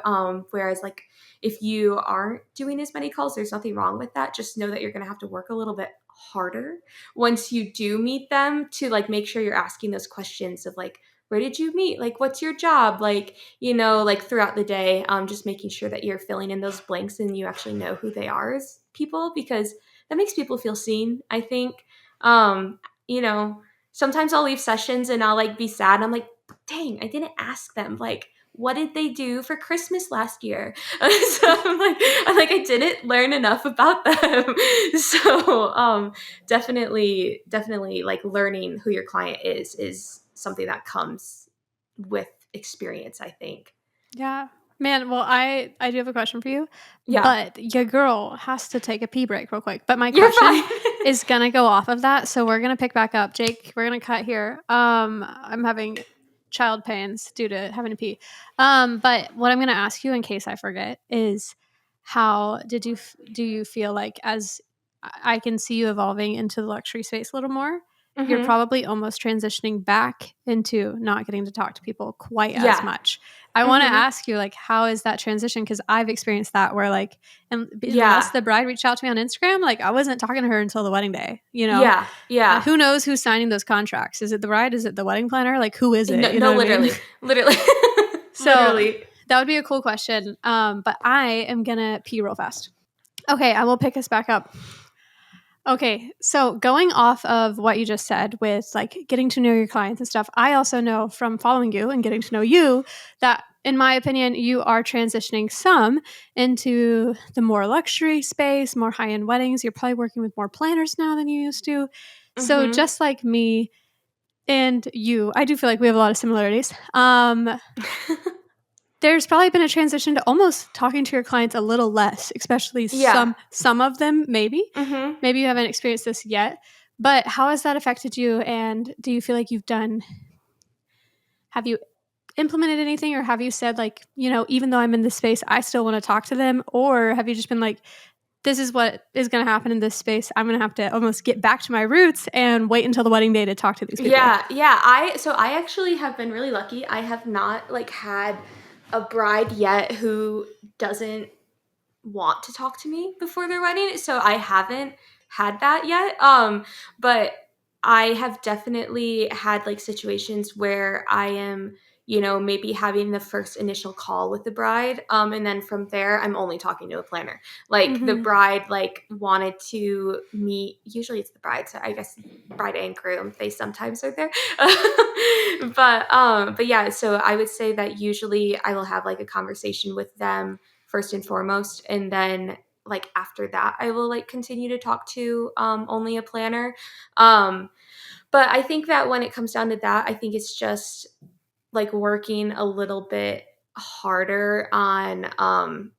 Whereas like if you aren't doing as many calls, there's nothing wrong with that. Just know that you're going to have to work a little bit harder once you do meet them to like make sure you're asking those questions of like where did you meet, like what's your job, like like throughout the day, just making sure that you're filling in those blanks and you actually know who they are as people, because makes people feel seen, I think. You know, sometimes I'll leave sessions and I'll like be sad. I'm like, dang, I didn't ask them. Like, what did they do for Christmas last year? So I didn't learn enough about them. So definitely like learning who your client is something that comes with experience, I think. Yeah. Man, well, I do have a question for you, Yeah. but your girl has to take a pee break real quick. But my You're question fine. is gonna go off of that, so we're gonna pick back up. Jake, we're gonna cut here. I'm having child pains due to having to pee. But what I'm gonna ask you in case I forget is how do you feel like as I can see you evolving into the luxury space a little more? You're Hmm. probably almost transitioning back into not getting to talk to people quite as Yeah. much. I want to Hmm. ask you, like, how is that transition? Because I've experienced that where, like, unless Yeah. the bride reached out to me on Instagram, like, I wasn't talking to her until the wedding day, you know? Yeah. Yeah. Who knows who's signing those contracts? Is it the bride? Is it the wedding planner? Like, who is it? No, You know no, what I mean? literally, So literally. that would be a cool question. But I am going to pee real fast. Okay, I will pick us back up. Okay, so going off of what you just said with like getting to know your clients and stuff, I also know from following you and getting to know you that, in my opinion, you are transitioning some into the more luxury space, more high end weddings. You're probably working with more planners now than you used to. So, Hmm. just like me and you, I do feel like we have a lot of similarities. There's probably been a transition to almost talking to your clients a little less, especially Yeah. some of them maybe. Hmm. Maybe you haven't experienced this yet, but how has that affected you, and do you feel like have you implemented anything, or have you said like, you know, even though I'm in this space, I still want to talk to them, or have you just been like, this is what is going to happen in this space. I'm going to have to almost get back to my roots and wait until the wedding day to talk to these people. Yeah. I actually have been really lucky. I have not like had a bride yet who doesn't want to talk to me before their wedding. So I haven't had that yet. But I have definitely had like situations where I am, maybe having the first initial call with the bride. And then from there, I'm only talking to a planner. Like the Mhm. bride, like wanted to meet, usually it's the bride. So I guess bride and groom, they sometimes are there. But yeah, so I would say that usually I will have like a conversation with them first and foremost, and then like after that I will like continue to talk to only a planner. But I think that when it comes down to that, I think it's just like working a little bit harder on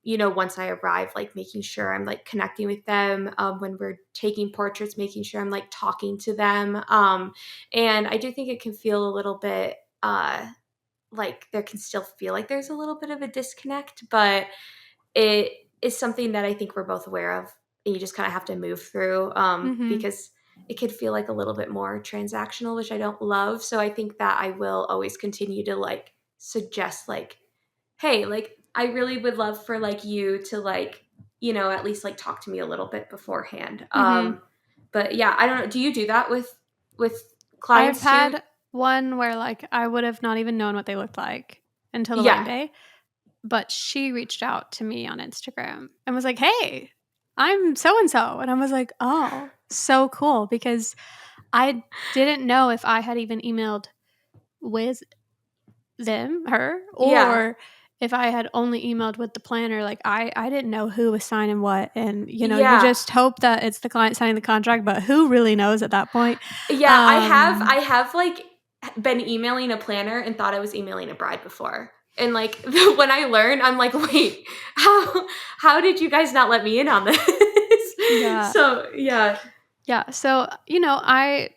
once I arrive, like making sure I'm like connecting with them when we're taking portraits, making sure I'm like talking to them. And I do think it can feel a little bit like there can still feel like there's a little bit of a disconnect, but it is something that I think we're both aware of, and you just kind of have to move through, Mhm. because it could feel like a little bit more transactional, which I don't love. So I think that I will always continue to like suggest like, hey, like I really would love for like you to like, at least like talk to me a little bit beforehand. Mhm. But yeah, I don't know. Do you do that with I've clients too? had one where like I would have not even known what they looked like until the wedding Yeah. day. But she reached out to me on Instagram and was like, "Hey, I'm so and so." And I was like, "Oh, so cool," because I didn't know if I had even emailed with her, Yeah. or if I had only emailed with the planner. Like I didn't know who was signing what, and you know, you Yeah. just hope that it's the client signing the contract, but who really knows at that point? Yeah, I Um have like been emailing a planner and thought I was emailing a bride before. And like when I learned, I'm like, wait, how did you guys not let me in on this? yeah. So yeah. Yeah, so, you know, I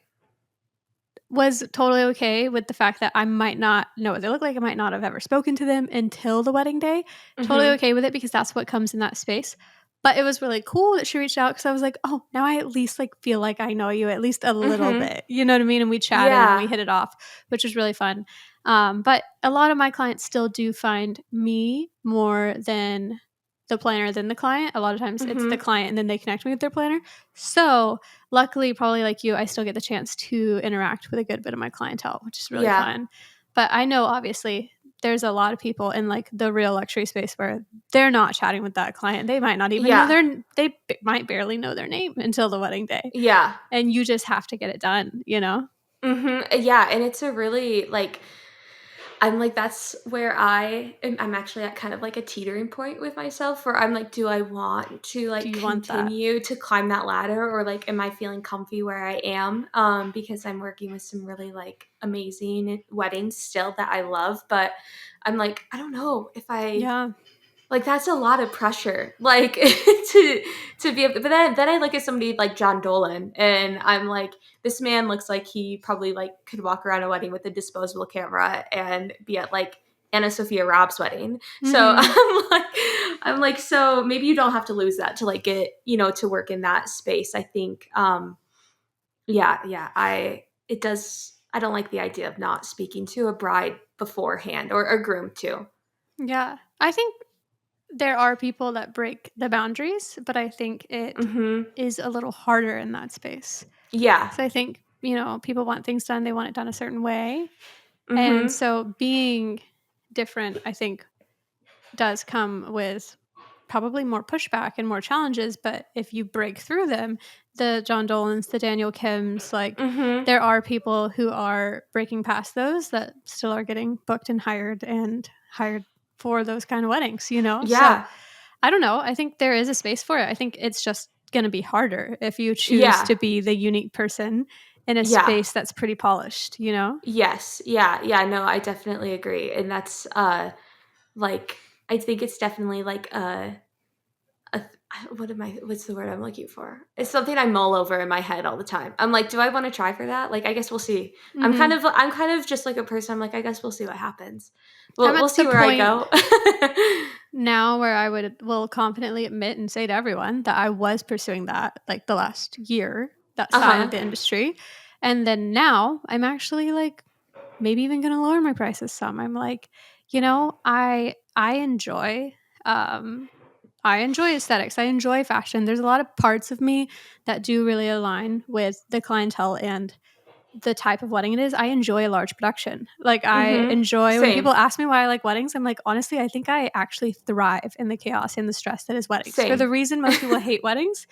was totally okay with the fact that I might not know what they look like. I might not have ever spoken to them until the wedding day. Totally Hmm. okay with it because that's what comes in that space. But it was really cool that she reached out because I was like, oh, now I at least like feel like I know you at least a little Hmm. bit. You know what I mean? And we chatted and we Yeah. hit it off, which was really fun. But a lot of my clients still do find me more than the planner than the client. A lot of times it's the Hmm. client and then they connect me with their planner. So luckily, probably like you, I still get the chance to interact with a good bit of my clientele, which is really Yeah. fun. But I know obviously there's a lot of people in like the real luxury space where they're not chatting with that client. They might not even know they might barely know their name until the wedding day. Yeah. And you just have to get it done, you know? Yeah, and it's a really, like, I'm like, that's where I'm actually at kind of like a teetering point with myself where I'm like, do I want to Do like you want that? continue to climb that ladder, or like, am I feeling comfy where I am? Because I'm working with some really like amazing weddings still that I love, but I'm like, I don't know if Yeah. like, that's a lot of pressure, like, to be able but then I look at somebody like John Dolan, and I'm like, this man looks like he probably, like, could walk around a wedding with a disposable camera and be at, like, Anna Sophia Robb's wedding. So, I'm like, so maybe you don't have to lose that to, like, get, to work in that space. I think, yeah, I don't like the idea of not speaking to a bride beforehand, or a groom too. Yeah. I think there are people that break the boundaries, but I think it Mhm. is a little harder in that space. Yeah. So I think, people want things done, they want it done a certain way. And Mhm. so being different, I think, does come with probably more pushback and more challenges. But if you break through them, the John Dolans, the Daniel Kims, like Mhm. there are people who are breaking past those that still are getting booked and hired for those kind of weddings, So Yeah. I don't know. I think there is a space for it. I think it's just going to be harder if you choose Yeah. to be the unique person in a Yeah. space that's pretty polished. Yes. Yeah. Yeah. No, I definitely agree. And that's like, I think it's definitely like a what's the word I'm looking for? It's something I mull over in my head all the time. I'm like, do I want to try for that? Like, I guess we'll see. Hmm. I'm kind of just like a person. I'm like, I guess we'll see what happens. I'm We'll at the see where I point go. now where I will confidently admit and say to everyone that I was pursuing that like the last year, that side of Uh-huh. the industry. And then now I'm actually like maybe even going to lower my prices some. I'm like, I enjoy aesthetics. I enjoy fashion. There's a lot of parts of me that do really align with the clientele and the type of wedding it is. I enjoy a large production. Like I Mhm. enjoy when people Same. ask me why I like weddings, I'm like, honestly, I think I actually thrive in the chaos and the stress that is weddings. For the Same. reason most people hate weddings,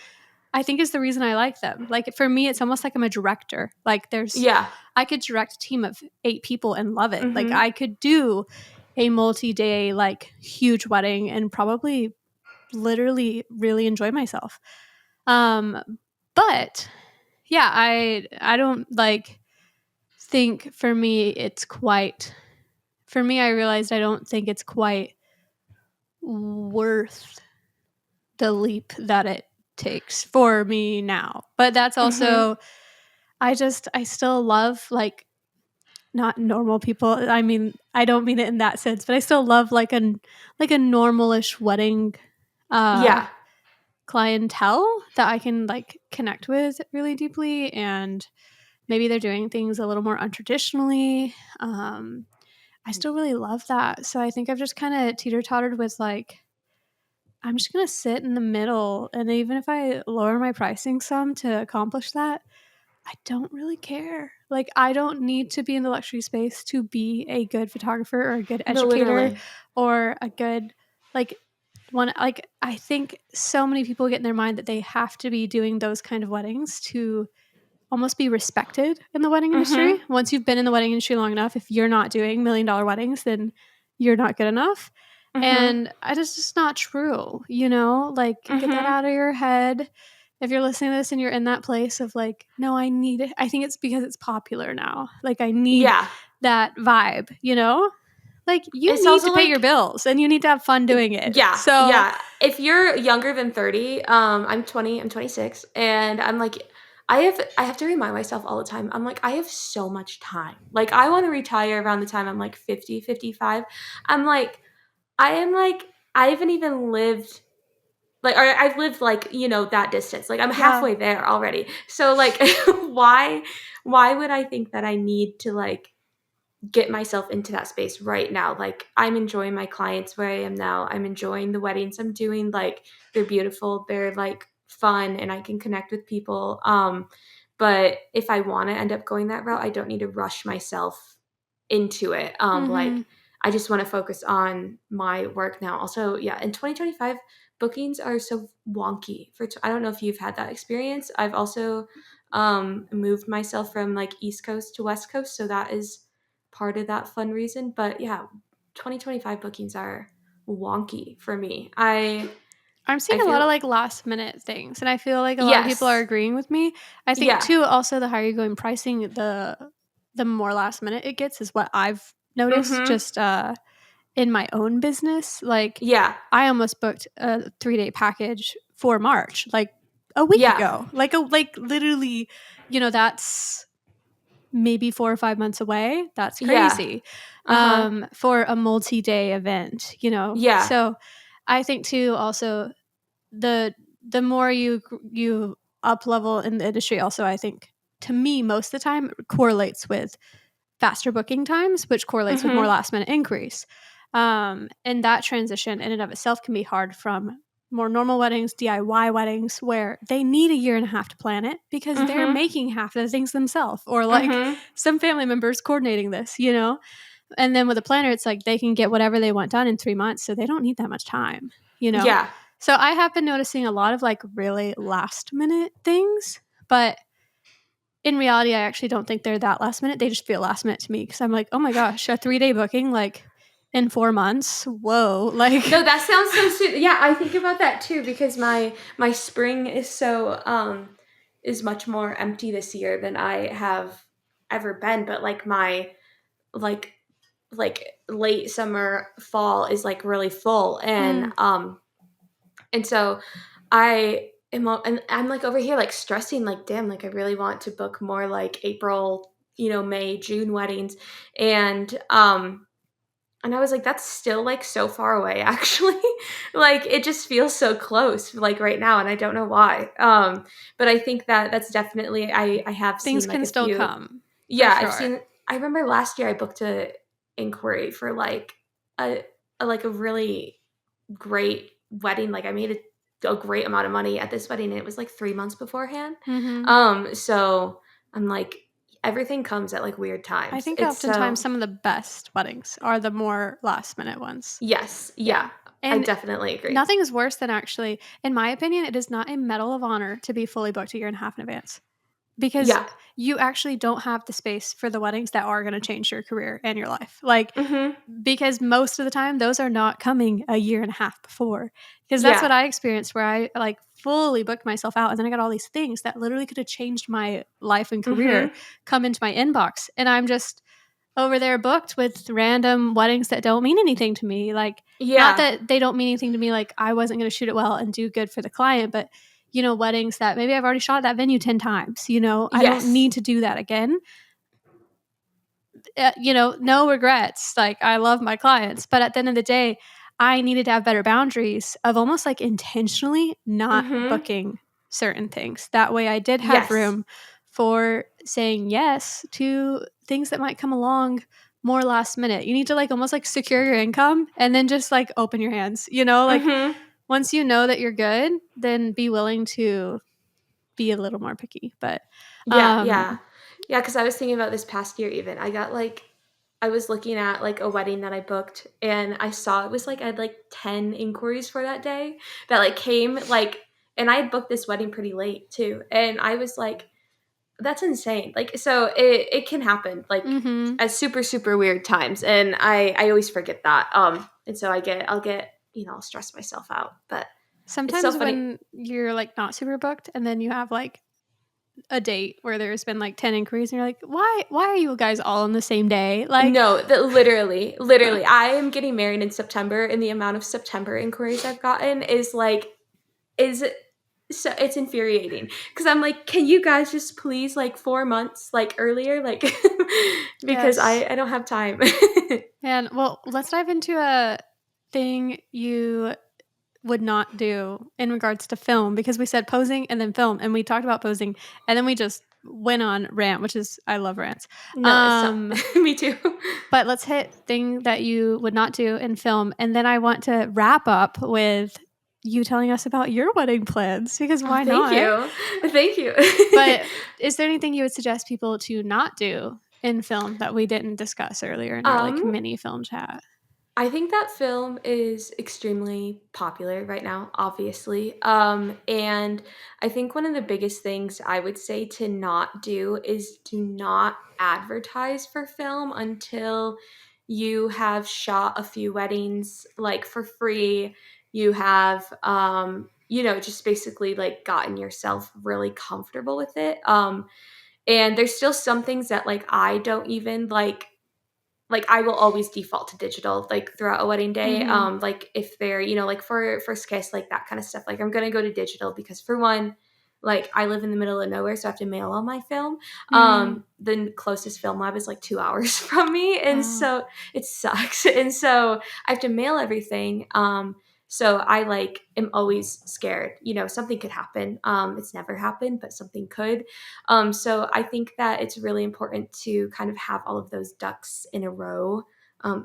I think is the reason I like them. Like for me, it's almost like I'm a director. Like Yeah. I could direct a team of 8 people and love it. Like Mhm. I could do a multi-day, like huge wedding and probably literally really enjoy myself. Um, but yeah, I don't like think for me I realized I don't think it's quite worth the leap that it takes for me now. But that's Mhm. also I still love like not normal people. I mean, I don't mean it in that sense, but I still love like a normalish wedding uh Yeah. clientele that I can like connect with really deeply, and maybe they're doing things a little more untraditionally. I still really love that. So I think I've just kind of teeter tottered with like, I'm just going to sit in the middle. And even if I lower my pricing some to accomplish that, I don't really care. Like, I don't need to be in the luxury space to be a good photographer or a good No, educator literally. or a good, like, one. Like, I think so many people get in their mind that they have to be doing those kind of weddings to almost be respected in the wedding industry. Mhm. Once you've been in the wedding industry long enough, if you're not doing $1 million weddings, then you're not good enough. Mhm. And it's just not true. Like get that Mhm. out of your head. If you're listening to this and you're in that place of like, no, I need it. I think it's because it's popular now. Like I need Yeah. that vibe. Like you It's need also to pay your like, bills and you need to have fun doing it. yeah, So yeah. If you're younger than 30, I'm 20, I'm 26, and I'm like, I have to remind myself all the time. I'm like, I have so much time. Like, I want to retire around the time I'm like 50, 55. I'm like, I am like, I haven't even lived like, or I've lived like, that distance. Like, I'm yeah. halfway there already. So like, why why would I think that I need to like get myself into that space right now? Like, I'm enjoying my clients where I am now. I'm enjoying the weddings I'm doing. Like, they're beautiful, they're like fun, and I can connect with people. But if I want to end up going that route, I don't need to rush myself into it. Mhm. I just want to focus on my work now. Also, yeah, in 2025, bookings are so wonky. I don't know if you've had that experience. I've also moved myself from like East Coast to West Coast, so that is part of that fun reason. But yeah, 2025 bookings are wonky for me. I'm seeing I a lot of feel like last minute things, and I feel like a lot of people are yes. agreeing with me. I think Yeah. too, also the higher you go in pricing, the more last minute it gets is what I've noticed Mhm. just in my own business. Like Yeah. I almost booked a 3-day package for March, like a week Yeah. ago. Like literally, that's maybe 4 or 5 months away. That's Yeah. crazy. Uh-huh. For a multi-day event. Yeah. So I think too also the the more you up level in the industry also I think to me most of the time correlates with faster booking times, which correlates with more Mhm. last minute inquiries. And that transition in and of itself can be hard from more normal weddings, DIY weddings, where they need a year and a half to plan it because they're Mhm. making half of the things themselves, or like Mhm. some family members coordinating this. And then with a planner, it's like they can get whatever they want done in 3 months, so they don't need that much time. Yeah. So I have been noticing a lot of like really last minute things, but in reality, I actually don't think they're that last minute. They just feel last minute to me because I'm like, oh my gosh, a 3-day booking like in 4 months. Whoa, No, like that sounds so soon. Yeah, I think about that too because my spring is much more empty this year than I have ever been, but like my like like late summer fall is like really full mm, and so and I'm like over here like stressing like damn like I really want to book more like April, May, June weddings and I was like that's still like so far away actually. Like it just feels so close like right now and I don't know why. But I think that that's definitely I have things seen like can a still few. come for Yeah, sure. I remember last year I booked a inquiry for like a, a really great wedding. Like I made a great amount of money at this wedding and it was like 3 months beforehand. Hmm. So I'm like, everything comes at like weird I times. think It's oftentimes so, some of the best weddings are the more last minute ones. yes. Yeah. Yeah. I And definitely agree. nothing is worse than actually, in my opinion, it is not a medal of honor to be fully booked a year and a half in advance. Because Yeah. you actually don't have the space for the weddings that are going to change your career and your life. Like, Mm-hmm. because most of the time, those are not coming a year and a half before. Because that's Yeah. what I experienced where I like fully booked myself out. And then I got all these things that literally could have changed my life and career Mm-hmm. come into my inbox. And I'm just over there booked with random weddings that don't mean anything to me. Like, not Yeah. that they don't mean anything to me, like, I wasn't going to shoot it well and do good for the client, but weddings that maybe I've already shot at that venue 10 times. I don't Yes. need to do that again. No regrets. Like, I love my clients, but at the end of the day, I needed to have better boundaries of almost like intentionally not Mm-hmm. booking certain things. That way, I did have Yes. room for saying yes to things that might come along more last minute. You need to like almost like secure your income and then just like open your hands. Like Mm-hmm. once you know that you're good, then be willing to be a little more picky. But Yeah, yeah. um Yeah, because I was thinking about this past year even. I was looking at like a wedding that I booked and I saw it was like I had like 10 inquiries for that day that like came like and I had booked this wedding pretty late too. And I was like, that's insane. Like so it can happen like mhm. at super, super weird times. And I always forget that. And so I'll get, I'll stress myself out. But it's so Sometimes funny. when you're like not super booked and then you have like a date where there's been like 10 inquiries and you're like, why are you guys all on the same day? Like No, that literally, I am getting married in September, and the amount of September inquiries I've gotten is so it's infuriating because I'm like, can you guys just please like 4 months like earlier, like because yes. I don't have time. And well, let's dive into a thing you would not do in regards to film because we said posing and then film and we talked about posing and then we just went on rant, which is I love rants. No, it's so Um me too. but let's hit thing that you would not do in film and then I want to wrap up with you telling us about your wedding plans because Oh, why thank not? you, thank you. But is there anything you would suggest people to not do in film that we didn't discuss earlier in our like Um, mini film chat? I think that film is extremely popular right now, obviously. And I think one of the biggest things I would say to not do is do not advertise for film until you have shot a few weddings like for free. You have, just basically like gotten yourself really comfortable with it. And there's still some things that like I don't even like I will always default to digital like throughout a wedding day. Mm-hmm. Like if they're, like for first kiss, like that kind of stuff. Like I'm gonna go to digital because for one, like I live in the middle of nowhere, so I have to mail all my film. Mm. The closest film lab is like 2 hours from me, and Oh, so it sucks. And so I have to mail everything. So I like am always scared. Something could happen. It's never happened, but something could. So I think that it's really important to kind of have all of those ducks in a row.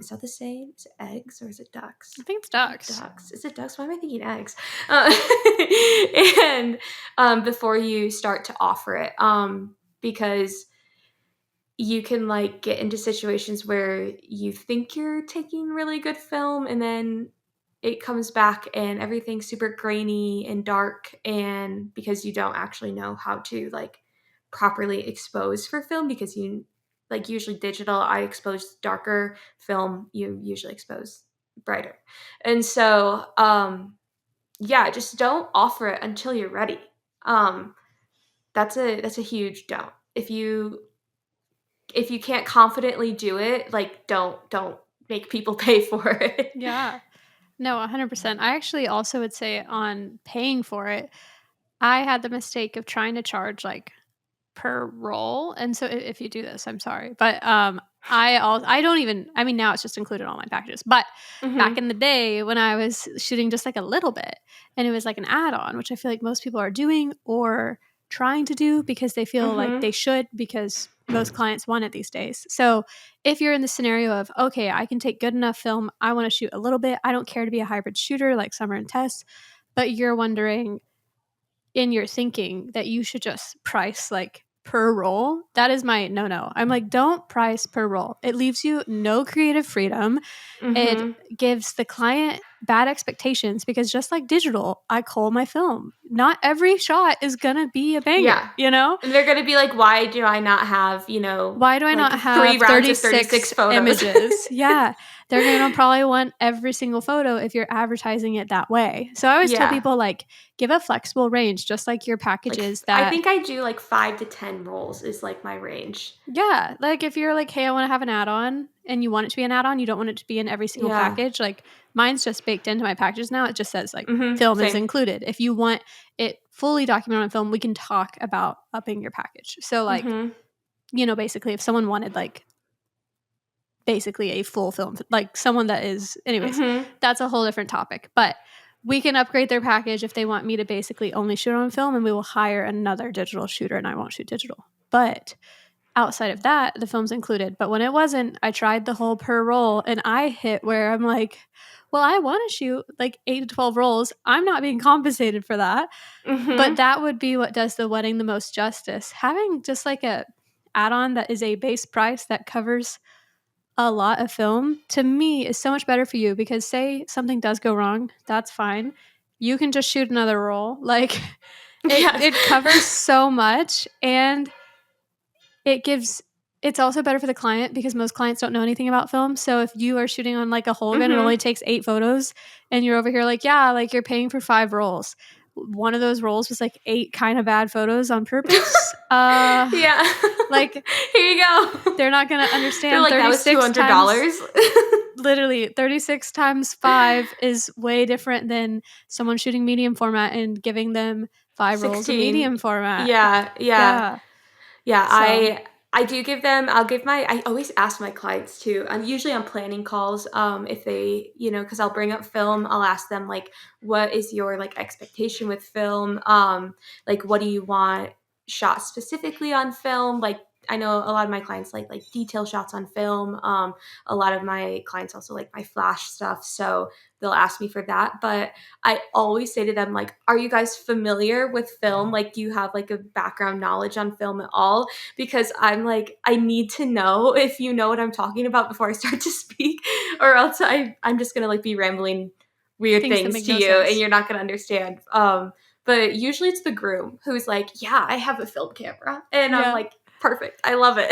Is that the same? Is it eggs or is it ducks? I think it's I think ducks. ducks. Is it ducks? Why am I thinking eggs? And before you start to offer it, because you can like get into situations where you think you're taking really good film and then it comes back and everything's super grainy and dark, and because you don't actually know how to like properly expose for film, because you like usually digital I expose darker, film you usually expose brighter. And so yeah, just don't offer it until you're ready. um that's a huge don't. If you can't confidently do it, like don't make people pay for it. Yeah. No, 100%. I actually also would say on paying for it, I had the mistake of trying to charge like per roll, and so if you do this, I'm sorry, but I don't even. I mean, now it's just included in all my packages, but back Mhm. in the day when I was shooting just like a little bit, and it was like an add-on, which I feel like most people are doing or trying to do because they feel like they Mhm. should because most clients want it these days. So if you're in the scenario of okay, I can take good enough film, I want to shoot a little bit, I don't care to be a hybrid shooter like Summer and Tess, but you're wondering in your thinking that you should just price like per roll, that is my no. I'm like, don't price per roll. It leaves you no creative freedom. It Mhm. gives the client bad expectations because just like digital, I cull my film. Not every shot is gonna be a banger, Yeah. you know? And they're gonna be like, "Why do I not have, Why do I like not 3 have rounds of 36 36 photos?" images? Yeah. They're going to probably want every single photo if you're advertising it that way. So I always tell Yeah. people like give a flexible range just like your Like packages I that think I do like 5 to 10 rolls is like my range. yeah, like if you're like, "Hey, I wanna have an add-on," and you want it to be an add-on, you don't want it to be in every single Yeah. package, like, mine's just baked into my packages now, it just says, like, Mhm. "Film is Same. included." If you want it fully documented on film, we can talk about upping your package. So, like, Mhm. basically, if someone wanted, like, basically a full film like, someone that is anyways, Mhm. that's a whole different topic, but we can upgrade their package if they want me to basically only shoot on film, and we will hire another digital shooter, and I won't shoot digital. But outside of that, the film's included. But when it wasn't, I tried the whole per roll and I hit where I'm like, well, I want to shoot like 8 to 12 rolls. I'm not being compensated for that. But Mhm. that would be what does the wedding the most justice. Having just like a add-on that is a base price that covers a lot of film to me is so much better for you because say something does go wrong, that's fine. You can just shoot another roll. Like Yes. it covers so much and it gives it's also better for the client because most clients don't know anything about film. So if you are shooting on like a Holga and it only Mhm. takes 8 photos and you're over here like, yeah, like you're paying for 5 rolls. One of those rolls was like 8 kind of bad photos on purpose. Yeah. Like Here you go. they're not going to They're understand like, "That was 36 times $200." literally 36 times 5 is way different than someone shooting medium format and giving them 5 rolls of 16. medium format. Yeah, yeah. Yeah. Yeah, So, I do give them I'll give my I always ask my clients too, and usually on planning calls, if they, because I'll bring up film, I'll ask them like, what is your like expectation with film? Like, what do you want shot specifically on film? Like, I know a lot of my clients like detail shots on film. A lot of my clients also like my flash stuff, so they'll ask me for that. But I always say to them, like, are you guys familiar with film? Like, do you have like a background knowledge on film at all? Because I'm like, I need to know if you know what I'm talking about before I start to speak, or else I'm just gonna like be rambling weird Things that things make to no you and sense. you're not gonna understand. But usually it's the groom who's like, yeah, I have a film camera. And I'm Yeah. like, perfect. I love it.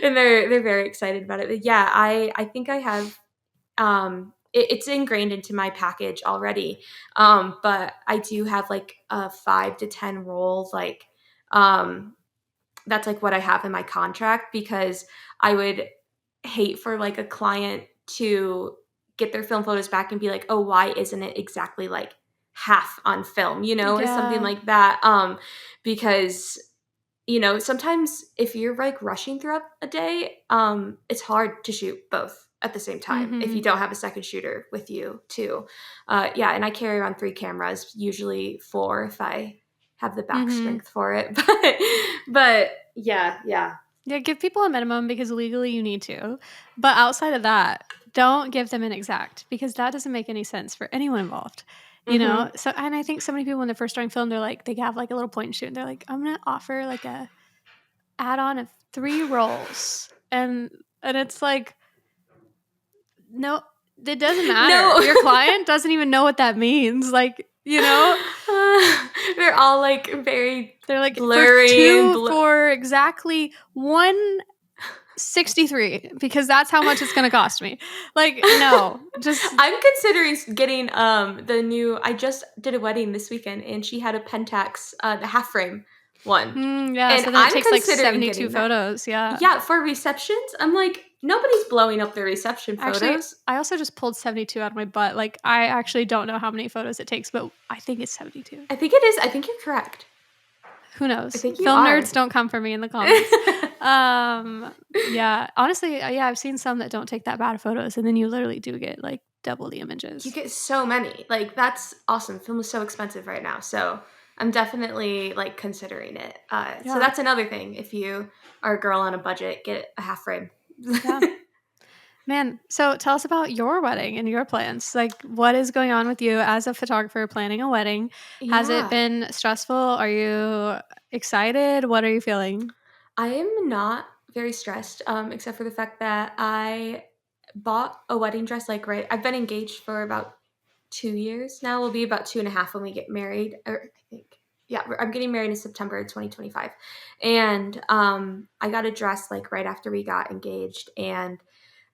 And they're very excited about it. But yeah, I think I have it's ingrained into my package already. But I do have like a 5 to 10 rolls, like that's like what I have in my contract, because I would hate for like a client to get their film photos back and be like, oh, why isn't it exactly like half on film, or something Yeah. like that. Because sometimes if you're like rushing throughout a day, it's hard to shoot both at the same time if you Mm-hmm. don't have a second shooter with you too. Yeah, and I carry around 3 cameras, usually 4 if I have the back Mm-hmm. strength for it. But yeah, yeah. Yeah, give people a minimum because legally you need to. But outside of that, don't give them an exact because that doesn't make any sense for anyone involved. Mm-hmm. So, and I think so many people when they're first starting film, they're like, they have like a little point and shoot and they're like, I'm going to offer like a add on of 3 rolls. And it's like, no, it doesn't matter. No. Your client doesn't even know what that means. Like, They're all like very they're like blurry and for exactly 163 because that's how much it's going to cost me. Like, no, just I'm considering getting the new. I just did a wedding this weekend, and she had a Pentax, the half frame one, yeah. and So then it I'm takes like considering 72 getting that. photos. Yeah. Yeah, for receptions, I'm like, nobody's blowing up their reception Actually, photos. I also just pulled 72 out of my butt. Like, I actually don't know how many photos it takes, but I think it's 72. I think it is. I think you're correct. Who I knows? think you Film are. nerds, don't come for me in the comments. Yeah. Honestly, yeah, I've seen some that don't take that bad of photos, and then you literally do get like double the You images. get so many. Like, that's awesome. Film is so expensive right now, so I'm definitely like considering it. So Yeah. that's another thing. If you are a girl on a budget, get a half frame. Yeah. Man, so tell us about your wedding and your plans. Like, what is going on with you as a photographer planning a wedding? Has it Yeah. been stressful? Are you excited? What are you feeling? I am not very stressed, except for the fact that I bought a wedding dress like right. I've been engaged for about 2 years now. We'll be about 2.5 when we get married. Or I think, yeah, I'm getting married in September 2025, and I got a dress like right after we got engaged, and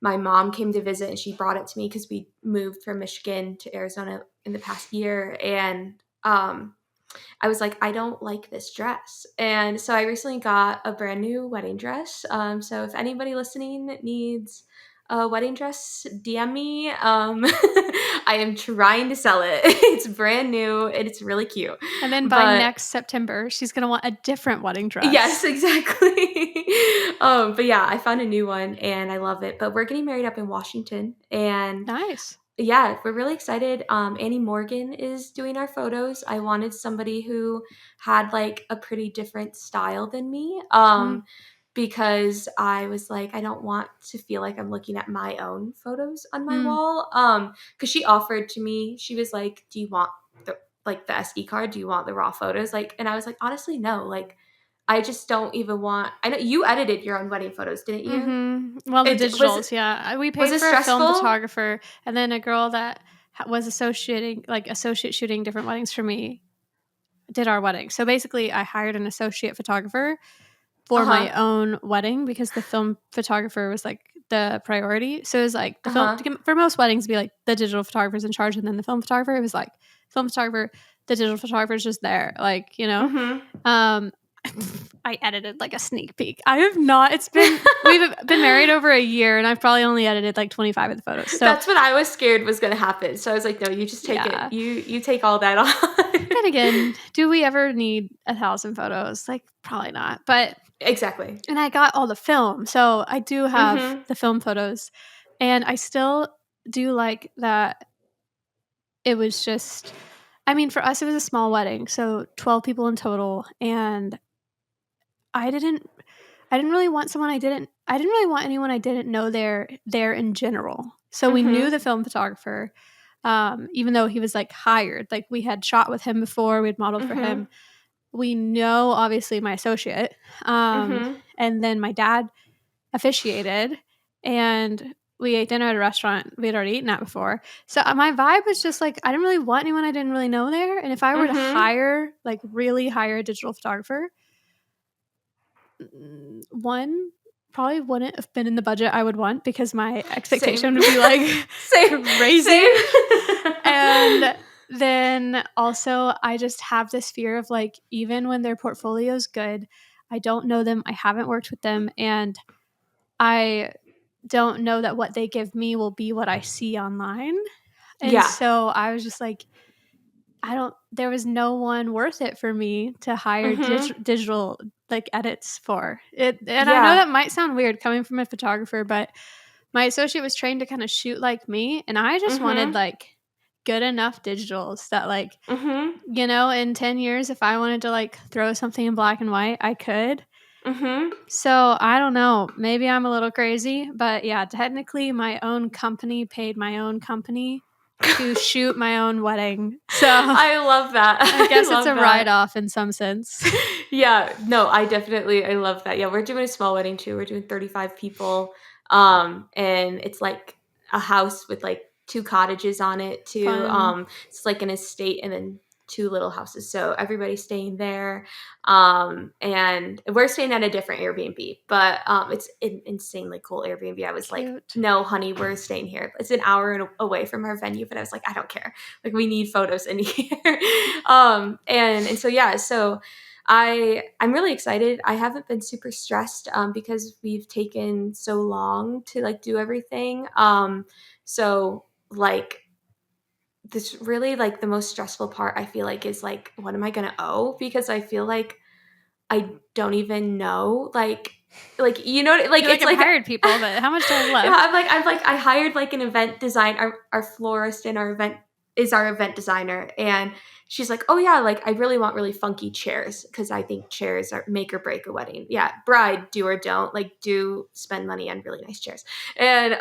my mom came to visit and she brought it to me because we moved from Michigan to Arizona in the past year, and I was like, I don't like this dress. And so I recently got a brand new wedding dress. So if anybody listening needs a wedding dress, DM me. I am trying to sell it. It's brand new and it's really cute. And then by But next September, she's going to want a different wedding yes, dress. exactly. But yeah, I found a new one and I love it. But we're getting married up in Washington, and Nice. yeah, we're really excited. Annie Morgan is doing our photos. I wanted somebody who had like a pretty different style than me. Mm, Because I was like, I don't want to feel like I'm looking at my own photos on my mm, wall. Because she offered to me, she was like, do you want the SD card? Do you want the raw photos? Like, and I was like, honestly, no. Like, I just don't even want. I know you edited your own wedding photos, didn't you? Well, the It digitals, yeah. We was paid it for a film stressful? photographer, and then a girl that was associate shooting different weddings for me did our wedding. So basically, I hired an associate photographer Uh for my huh. own wedding because the film photographer was like the priority. So it was like Uh huh. for most weddings, it'd be like the digital photographer's in charge, and then the film photographer. It was like film photographer, the digital photographer's just there, Mm-hmm. Um, I edited like a sneak peek. I have not. We've been married over a year, and I've probably only edited like 25 of the photos. So That's what I was scared was going to happen. So I was like, no, you just take it. yeah. You take all that on. Then again, do we ever need 1,000 photos? Like probably not. But Exactly. and I got all the film, so I do have Mm-hmm. the film photos, and I still do like that. It was just, I mean, for us, it was a small wedding, so 12 people in total, and I didn't. I didn't really want anyone I didn't know there in general. So we knew the film photographer, even though he was like hired. Like we had shot with him before, we had modeled for him. We know obviously my associate, and then my dad officiated, and we ate dinner at a restaurant we had already eaten at before. So my vibe was just like I didn't really want anyone I didn't really know there. And if I were to really hire a digital photographer, one probably wouldn't have been in the budget I would want because my expectation would be like crazy. And then also I just have this fear of like, even when their portfolio is good, I don't know them, I haven't worked with them, and I don't know that what they give me will be what I see online. And so I was just like, there was no one worth it for me to hire digital like edits for it. And I know that might sound weird coming from a photographer, but my associate was trained to kind of shoot like me. And I just wanted like good enough digitals that like, you know, in 10 years, if I wanted to like throw something in black and white, I could. So I don't know, maybe I'm a little crazy, but yeah, technically my own company paid my own company to shoot my own wedding. So I love that. I guess it's a write-off in some sense. Yeah, no, I love that. Yeah, we're doing a small wedding too. We're doing 35 people. And it's like a house with like 2 cottages on it too. Fun. It's like an estate and then 2 little houses. So everybody's staying there. And we're staying at a different Airbnb, but it's an insanely cool Airbnb. I was Cute. like, no, honey, we're staying here. It's an hour away from our venue, but I was like, I don't care. Like we need photos in here. And so, yeah, so I'm really excited. I haven't been super stressed because we've taken so long to like do everything. So like this really like the most stressful part I feel like is like, what am I going to owe? Because I feel like I don't even know, like you know, like You're it's like, like I've hired people, but how much do I have left? Yeah, I hired like an event design. Our florist in our event is our event designer, and she's like, oh yeah, like I really want really funky chairs because I think chairs are make or break a wedding. Yeah, bride, do or don't, like do spend money on really nice chairs, and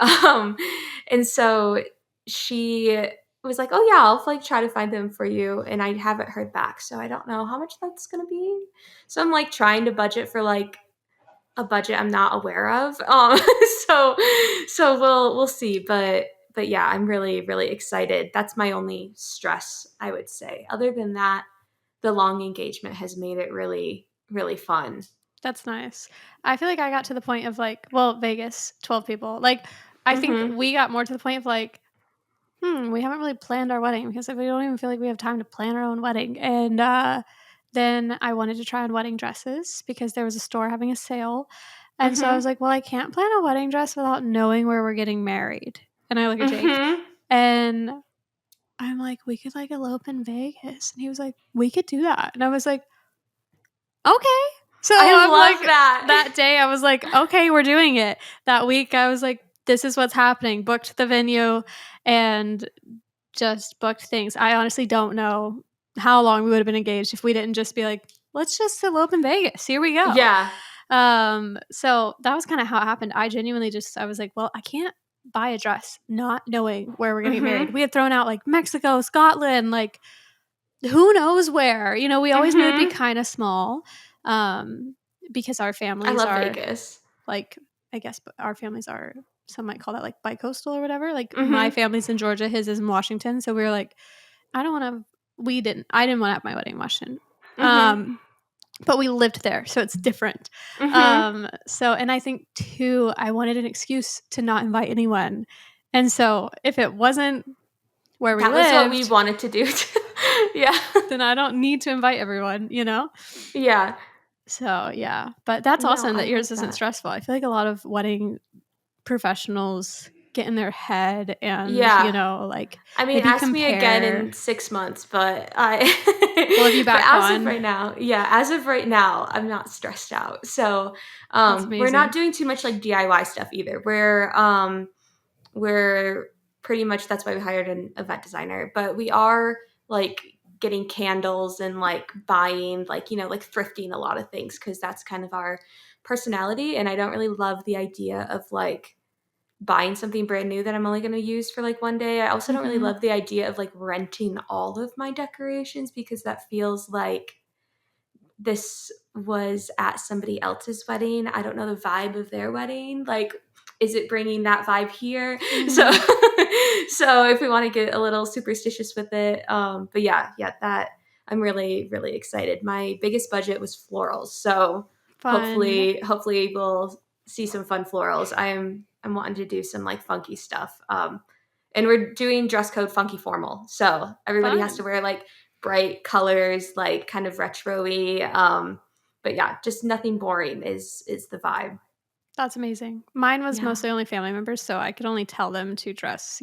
so she was like, oh yeah, I'll like try to find them for you, and I haven't heard back, so I don't know how much that's gonna be. So I'm like trying to budget for like a budget I'm not aware of. So we'll see, but yeah, I'm really really excited. That's my only stress, I would say. Other than that, the long engagement has made it really really fun. That's nice. I feel like I got to the point of like, well, Vegas, 12 people. Like, I think we got more to the point of like, we haven't really planned our wedding because we don't even feel like we have time to plan our own wedding. And then I wanted to try on wedding dresses because there was a store having a sale. And so I was like, well, I can't plan a wedding dress without knowing where we're getting married. And I look at Jake and I'm like, we could like elope in Vegas. And he was like, we could do that. And I was like, okay. So I I'm love like, that day I was like, okay, we're doing it. That week I was like, this is what's happening. Booked the venue and just booked things. I honestly don't know how long we would have been engaged if we didn't just be like, let's just elope in Vegas. Here we go. Yeah. So that was kind of how it happened. I genuinely I was like, well, I can't buy a dress not knowing where we're getting married. We had thrown out like Mexico, Scotland, like who knows where. You know, we always knew it'd be kind of small because our families are Vegas. like, I guess our families are, some might call that like bi-coastal or whatever. Like my family's in Georgia, his is in Washington. So we were like, I didn't want to have my wedding in Washington. But we lived there, so it's different. So, and I think too, I wanted an excuse to not invite anyone. And so if it wasn't where we lived, that was what we wanted to do. Yeah. Then I don't need to invite everyone, you know? Yeah. So yeah, but that's awesome that yours isn't stressful. I feel like a lot of wedding professionals get in their head and, you know, like, I mean, ask me again in 6 months, but we'll have you back as on. of right now, I'm not stressed out. So, we're not doing too much like DIY stuff either. We're pretty much, that's why we hired an event designer, but we are like getting candles and like buying like, you know, like thrifting a lot of things because that's kind of our personality, and I don't really love the idea of like buying something brand new that I'm only going to use for like one day. I also don't really Mhm. love the idea of like renting all of my decorations because that feels like this was at somebody else's wedding. I don't know the vibe of their wedding. Like, is it bringing that vibe here? So, Mhm. so if we want to get a little superstitious with it, but yeah, that I'm really, really excited. My biggest budget was florals, so Fun. hopefully we'll see some fun florals. I'm wanting to do some like funky stuff. And we're doing dress code funky formal, so everybody has to Fun. wear like bright colors, like kind of retro-y. But yeah, just nothing boring is the vibe. That's amazing. Mine was Yeah. mostly only family members, so I could only tell them to dress,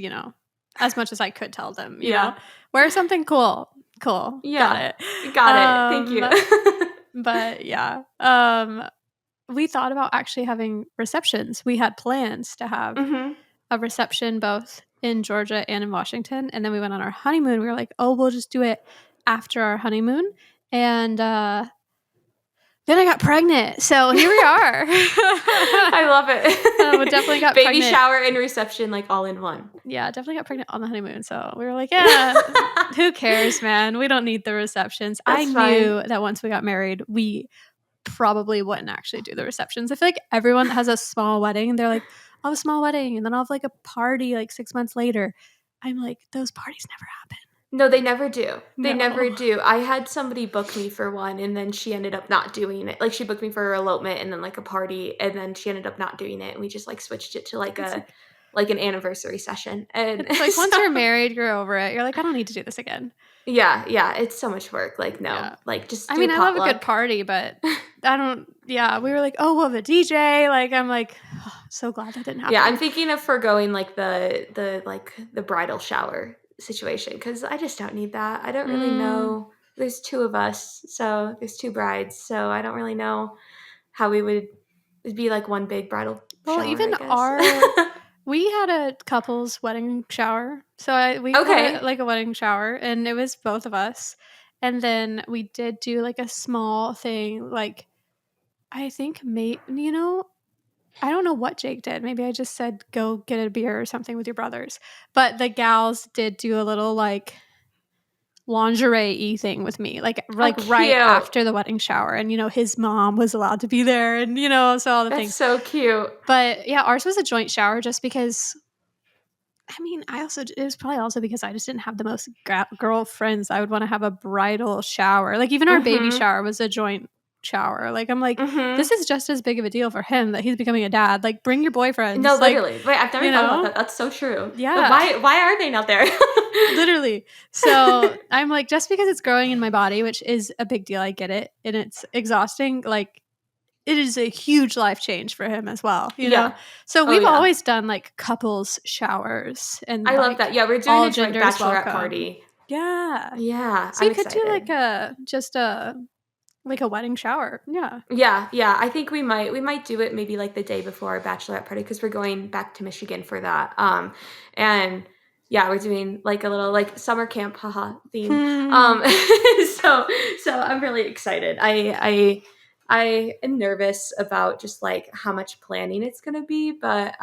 as much as I could tell them, Yeah. wear something cool. Cool. Got Yeah. it. Got it. Thank you. But yeah. We thought about actually having receptions. We had plans to have hmm a reception both in Georgia and in Washington, and then we went on our honeymoon. We were like, "Oh, we'll just do it after our honeymoon." And then I got pregnant, so here we are. I love We definitely it. got Baby pregnant. shower and reception, like all in one. Yeah, definitely got pregnant on the honeymoon. So we were like, yeah, who cares, man? We don't need the receptions. I That's fine. knew that once we got married, we probably wouldn't actually do the receptions. I feel like everyone that has a small wedding, they're like, I'll have a small wedding and then I'll have like a party like 6 months later. I'm like, those parties never happen. No, they never do. They never No. do. I had somebody book me for one and then she ended up not doing it. Like she booked me for her elopement and then like a party and then she ended up not doing it and we just like switched it to like It's a like, like an anniversary session. And it's like once so you're married, you're over it. You're like, I don't need to do this again. yeah, it's so much work. Like no. Yeah. Like just I do mean, I love a good potluck. party, but I don't, yeah, we were like, oh, we'll have a DJ. Like, I'm like, oh, so glad that didn't Yeah, I'm happen. thinking of foregoing like the bridal shower situation because I just don't need that. I don't really Mm, know. There's two of us, so there's two brides, so I don't really know how we would it'd be like one big bridal well, shower, even I guess. we had a couple's wedding shower. So we called it Okay. like a wedding shower, and it was both of us. And then we did do like a small thing, like, I think, I don't know what Jake did. Maybe I just said, go get a beer or something with your brothers. But the gals did do a little like lingerie-y thing with me, like Oh, right cute. after the wedding shower. And, his mom was allowed to be there and, so all the That's things. so cute. But yeah, ours was a joint shower just because, I mean, it was probably also because I just didn't have the most girlfriends. I would want to have a bridal shower. Like, even our baby Mhm. shower was a joint shower. Like, I'm like, this Mhm. is just as big of a deal for him that he's becoming a dad. Like, bring your No, boyfriends. Like, literally. Wait, I've never you thought about know? that. That's so true. But Yeah, why are they not there? literally. So I'm like, just because it's growing in my body, which is a big deal, I get it. And it's exhausting. Like, it is a huge life change for him as well. Yeah. So Oh we've yeah. always done like couples showers and I love like that. Yeah, we're doing all a joint genders bachelorette welcome. party. Yeah. Yeah, So I'm you could do excited. like a wedding shower. Yeah. Yeah. I think we might do it maybe like the day before our bachelorette party because we're going back to Michigan for that. And yeah, we're doing like a little like summer camp, haha, theme. Hmm. So I'm really excited. I am nervous about just like how much planning it's gonna be, but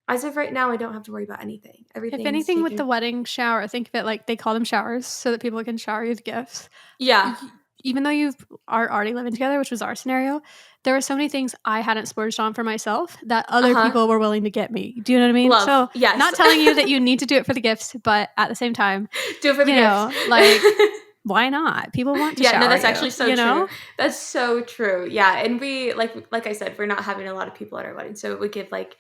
as of right now, I don't have to worry about anything. If Everything's anything with the taken. wedding shower, think of it like they call them showers so that people can shower you with gifts. Yeah. Y- Even though you are already living together, which was our scenario, there were so many things I hadn't splurged on for myself that Uh other huh. people were willing to get me. Do you know what I mean? Love. So, Yes. not telling you that you need to do it for the gifts, but at the same time, Do it for the gifts. like, why not? People want to Yeah, no, shower that's you, actually so true. That's so true. Yeah, and we like I said, we're not having a lot of people at our wedding, so it would give like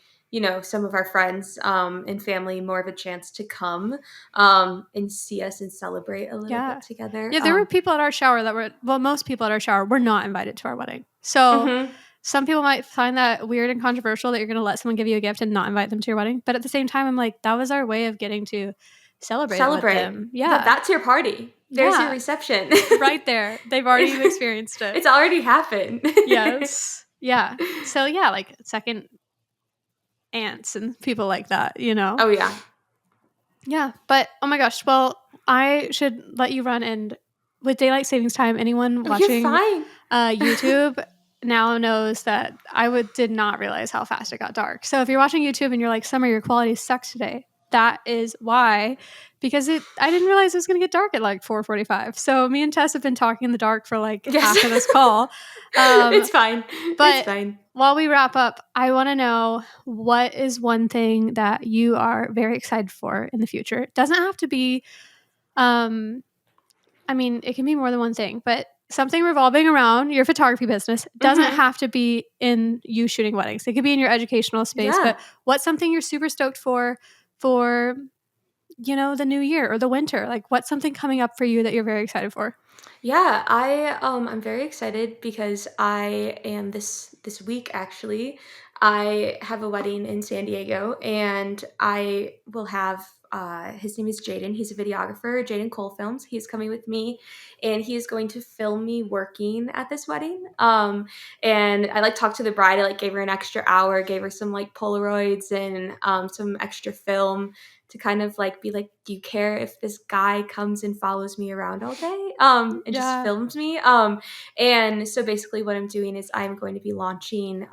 some of our friends and family more of a chance to come and see us and celebrate a little Yeah. bit together. Yeah, there were people at our shower that were, well, most people at our shower were not invited to our wedding. So, Mhm. some people might find that weird and controversial that you're going to let someone give you a gift and not invite them to your wedding. But at the same time, I'm like, that was our way of getting to celebrate it with Celebrate. them. Yeah, Yeah. that's your party. There's your Yeah. reception. Right there. They've already experienced it. It's already happened. Yes. Yeah. So, yeah, like second aunts and people like that. Oh yeah. Yeah. But oh my gosh. Well, I should let you run. And with daylight savings time, anyone Oh, you're watching fine. YouTube, now knows that did not realize how fast it got dark. So if you're watching YouTube and you're like, Summer, your quality sucks today, that is why, because I didn't realize it was going to get dark at like 4:45. So me and Tess have been talking in the dark for like Yes. half of this call. It's fine. But It's fine. while we wrap up, I want to know, what is one thing that you are very excited for in the future? It doesn't have to be, I mean, it can be more than one thing, but something revolving around your photography business doesn't have to be in you shooting weddings. It could be in your educational space, but what's something you're super stoked for, the new year or the winter? Like, what's something coming up for you that you're very excited for? Yeah, I'm very excited because I am this week actually. I have a wedding in San Diego, and I will have his name is Jaden. He's a videographer, Jaden Cole Films. He's coming with me, and he is going to film me working at this wedding. And I like talked to the bride. I like gave her an extra hour, gave her some like Polaroids and some extra film to kind of like be like, do you care if this guy comes and follows me around all day and just films me? And so basically what I'm doing is I'm going to be launching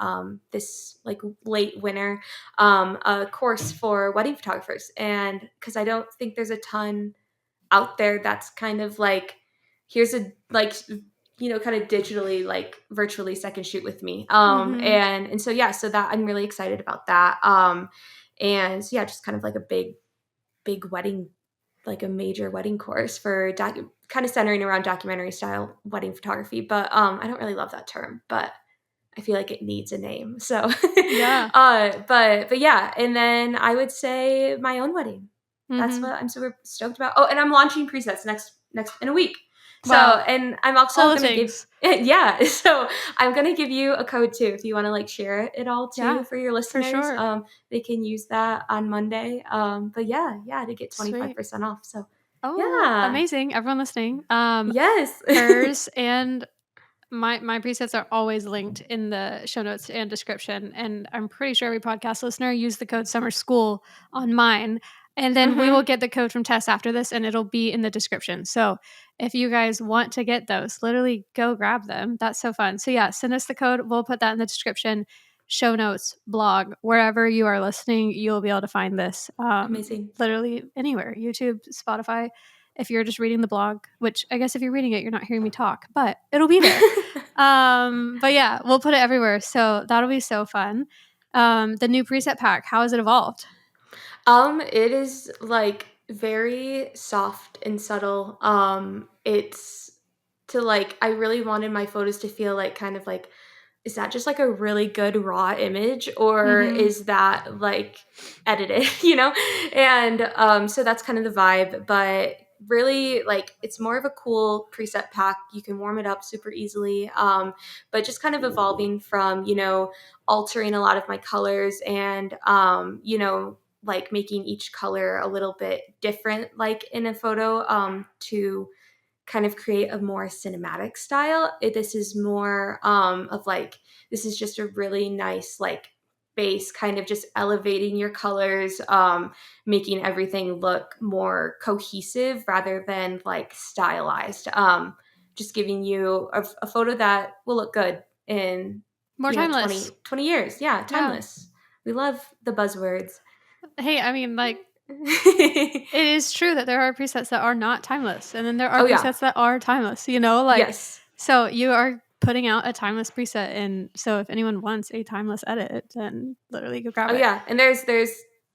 this like late winter a course for wedding photographers. And because I don't think there's a ton out there that's kind of like, here's a like kind of digitally like virtually second shoot with me. And so yeah, so that I'm really excited about that. And yeah, just kind of like a big wedding, like a major wedding course for kind of centering around documentary style wedding photography. But I don't really love that term, but I feel like it needs a name. So Yeah. But yeah, and then I would say my own wedding. That's what I'm super stoked about. Oh, and I'm launching presets next in a week. So, Wow. and I'm also All the going to give, things. yeah. So I'm going to give you a code too, if you want to like share it all too Yeah, for your for listeners. sure. They can use that on Monday. But yeah, to get Sweet. 25% off. So Oh, yeah. amazing. Everyone listening. Yes. Hers and my presets are always linked in the show notes and description. And I'm pretty sure every podcast listener used the code Summer School on mine. And then we will get the code from Tess after this, and it'll be in the description. So if you guys want to get those, literally go grab them. That's so fun. So yeah, send us the code. We'll put that in the description, show notes, blog, wherever you are listening, you'll be able to find this. Amazing. Literally anywhere, YouTube, Spotify. If you're just reading the blog, which I guess if you're reading it, you're not hearing me talk, but it'll be there. But yeah, we'll put it everywhere. So that'll be so fun. The new preset pack, how has it evolved? It is like very soft and subtle. It's to like, I really wanted my photos to feel like kind of like, is that just like a really good raw image, or is that like edited, And so that's kind of the vibe, but really like it's more of a cool preset pack. You can warm it up super easily. But just kind of evolving from, altering a lot of my colors and like making each color a little bit different like in a photo to kind of create a more cinematic style. This is more of like, this is just a really nice like base, kind of just elevating your colors, making everything look more cohesive rather than like stylized. Just giving you a photo that will look good in more timeless. 20 years. Yeah, timeless. Yeah. We love the buzzwords. Hey, I mean, like, it is true that there are presets that are not timeless, and then there are presets that are timeless, like, yes. So you are putting out a timeless preset, and so if anyone wants a timeless edit, then literally go grab it. Oh yeah, and there's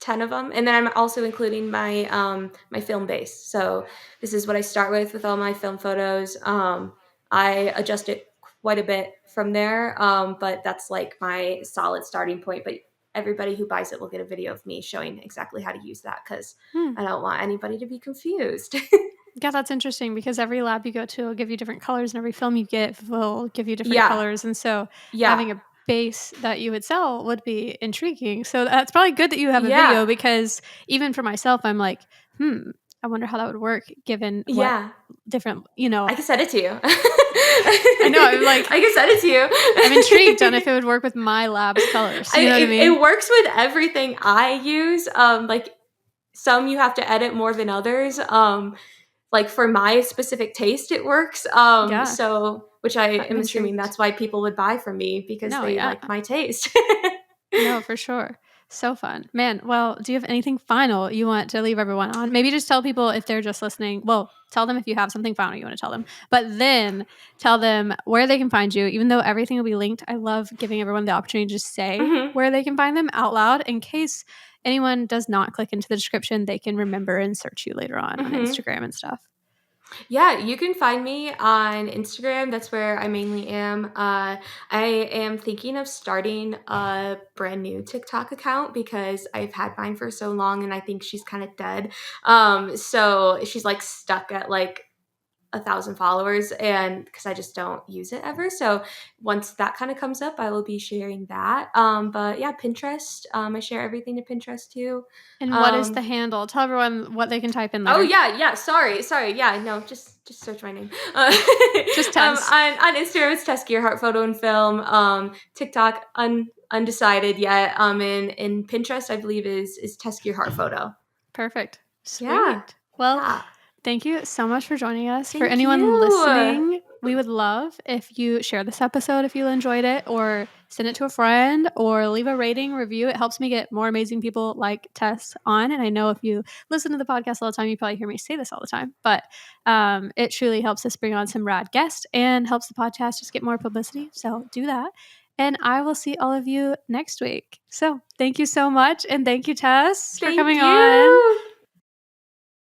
10 of them, and then I'm also including my my film base. So this is what I start with all my film photos. I adjust it quite a bit from there, but that's like my solid starting point. But everybody who buys it will get a video of me showing exactly how to use that, because I don't want anybody to be confused. Yeah, that's interesting, because every lab you go to will give you different colors, and every film you get will give you different colors. And so having a base that you would sell would be intriguing. So that's probably good that you have a video, because even for myself, I'm like, I wonder how that would work given what different, I can send it to you. I know. I'm like, I can send it to you. I'm intrigued on if it would work with my lab's colors. You know what I mean? It works with everything I use. Like some you have to edit more than others. like for my specific taste, it works. Yeah. So which I I'm am assuming intrigued. that's why people would buy from me because No, they yeah. like my taste. No, for sure. So fun. Man, well, do you have anything final you want to leave everyone on? Maybe just tell people if they're just listening. Well, tell them if you have something final you want to tell them. But then tell them where they can find you, even though everything will be linked. I love giving everyone the opportunity to just say Mhm. where they can find them out loud in case anyone does not click into the description. They can remember and search you later on Mhm. Instagram and stuff. Yeah, you can find me on Instagram. That's where I mainly am. I am thinking of starting a brand new TikTok account because I've had mine for so long and I think she's kind of dead. So she's like stuck at like 1,000 followers and because I just don't use it ever. So once that kind of comes up, I will be sharing that. But yeah, Pinterest. I share everything to Pinterest too. And what is the Um, handle? Tell everyone what they can type in Oh there. yeah. Sorry. Yeah, no, just search my name. Just Tess. On Instagram, it's Tess Gearhart Photo and Film. TikTok, undecided yet. In Pinterest, I believe is Tess Gearhart Photo. Perfect. Yeah, Sweet. Well, yeah. thank you so much for joining us. For Thank anyone you. listening, we would love if you share this episode if you enjoyed it, or send it to a friend, or leave a rating review. It helps me get more amazing people like Tess on. And I know if you listen to the podcast all the time, you probably hear me say this all the time, but it truly helps us bring on some rad guests and helps the podcast just get more publicity. So do that. And I will see all of you next week. So thank you so much. And thank you, Tess, for Thank coming on. you.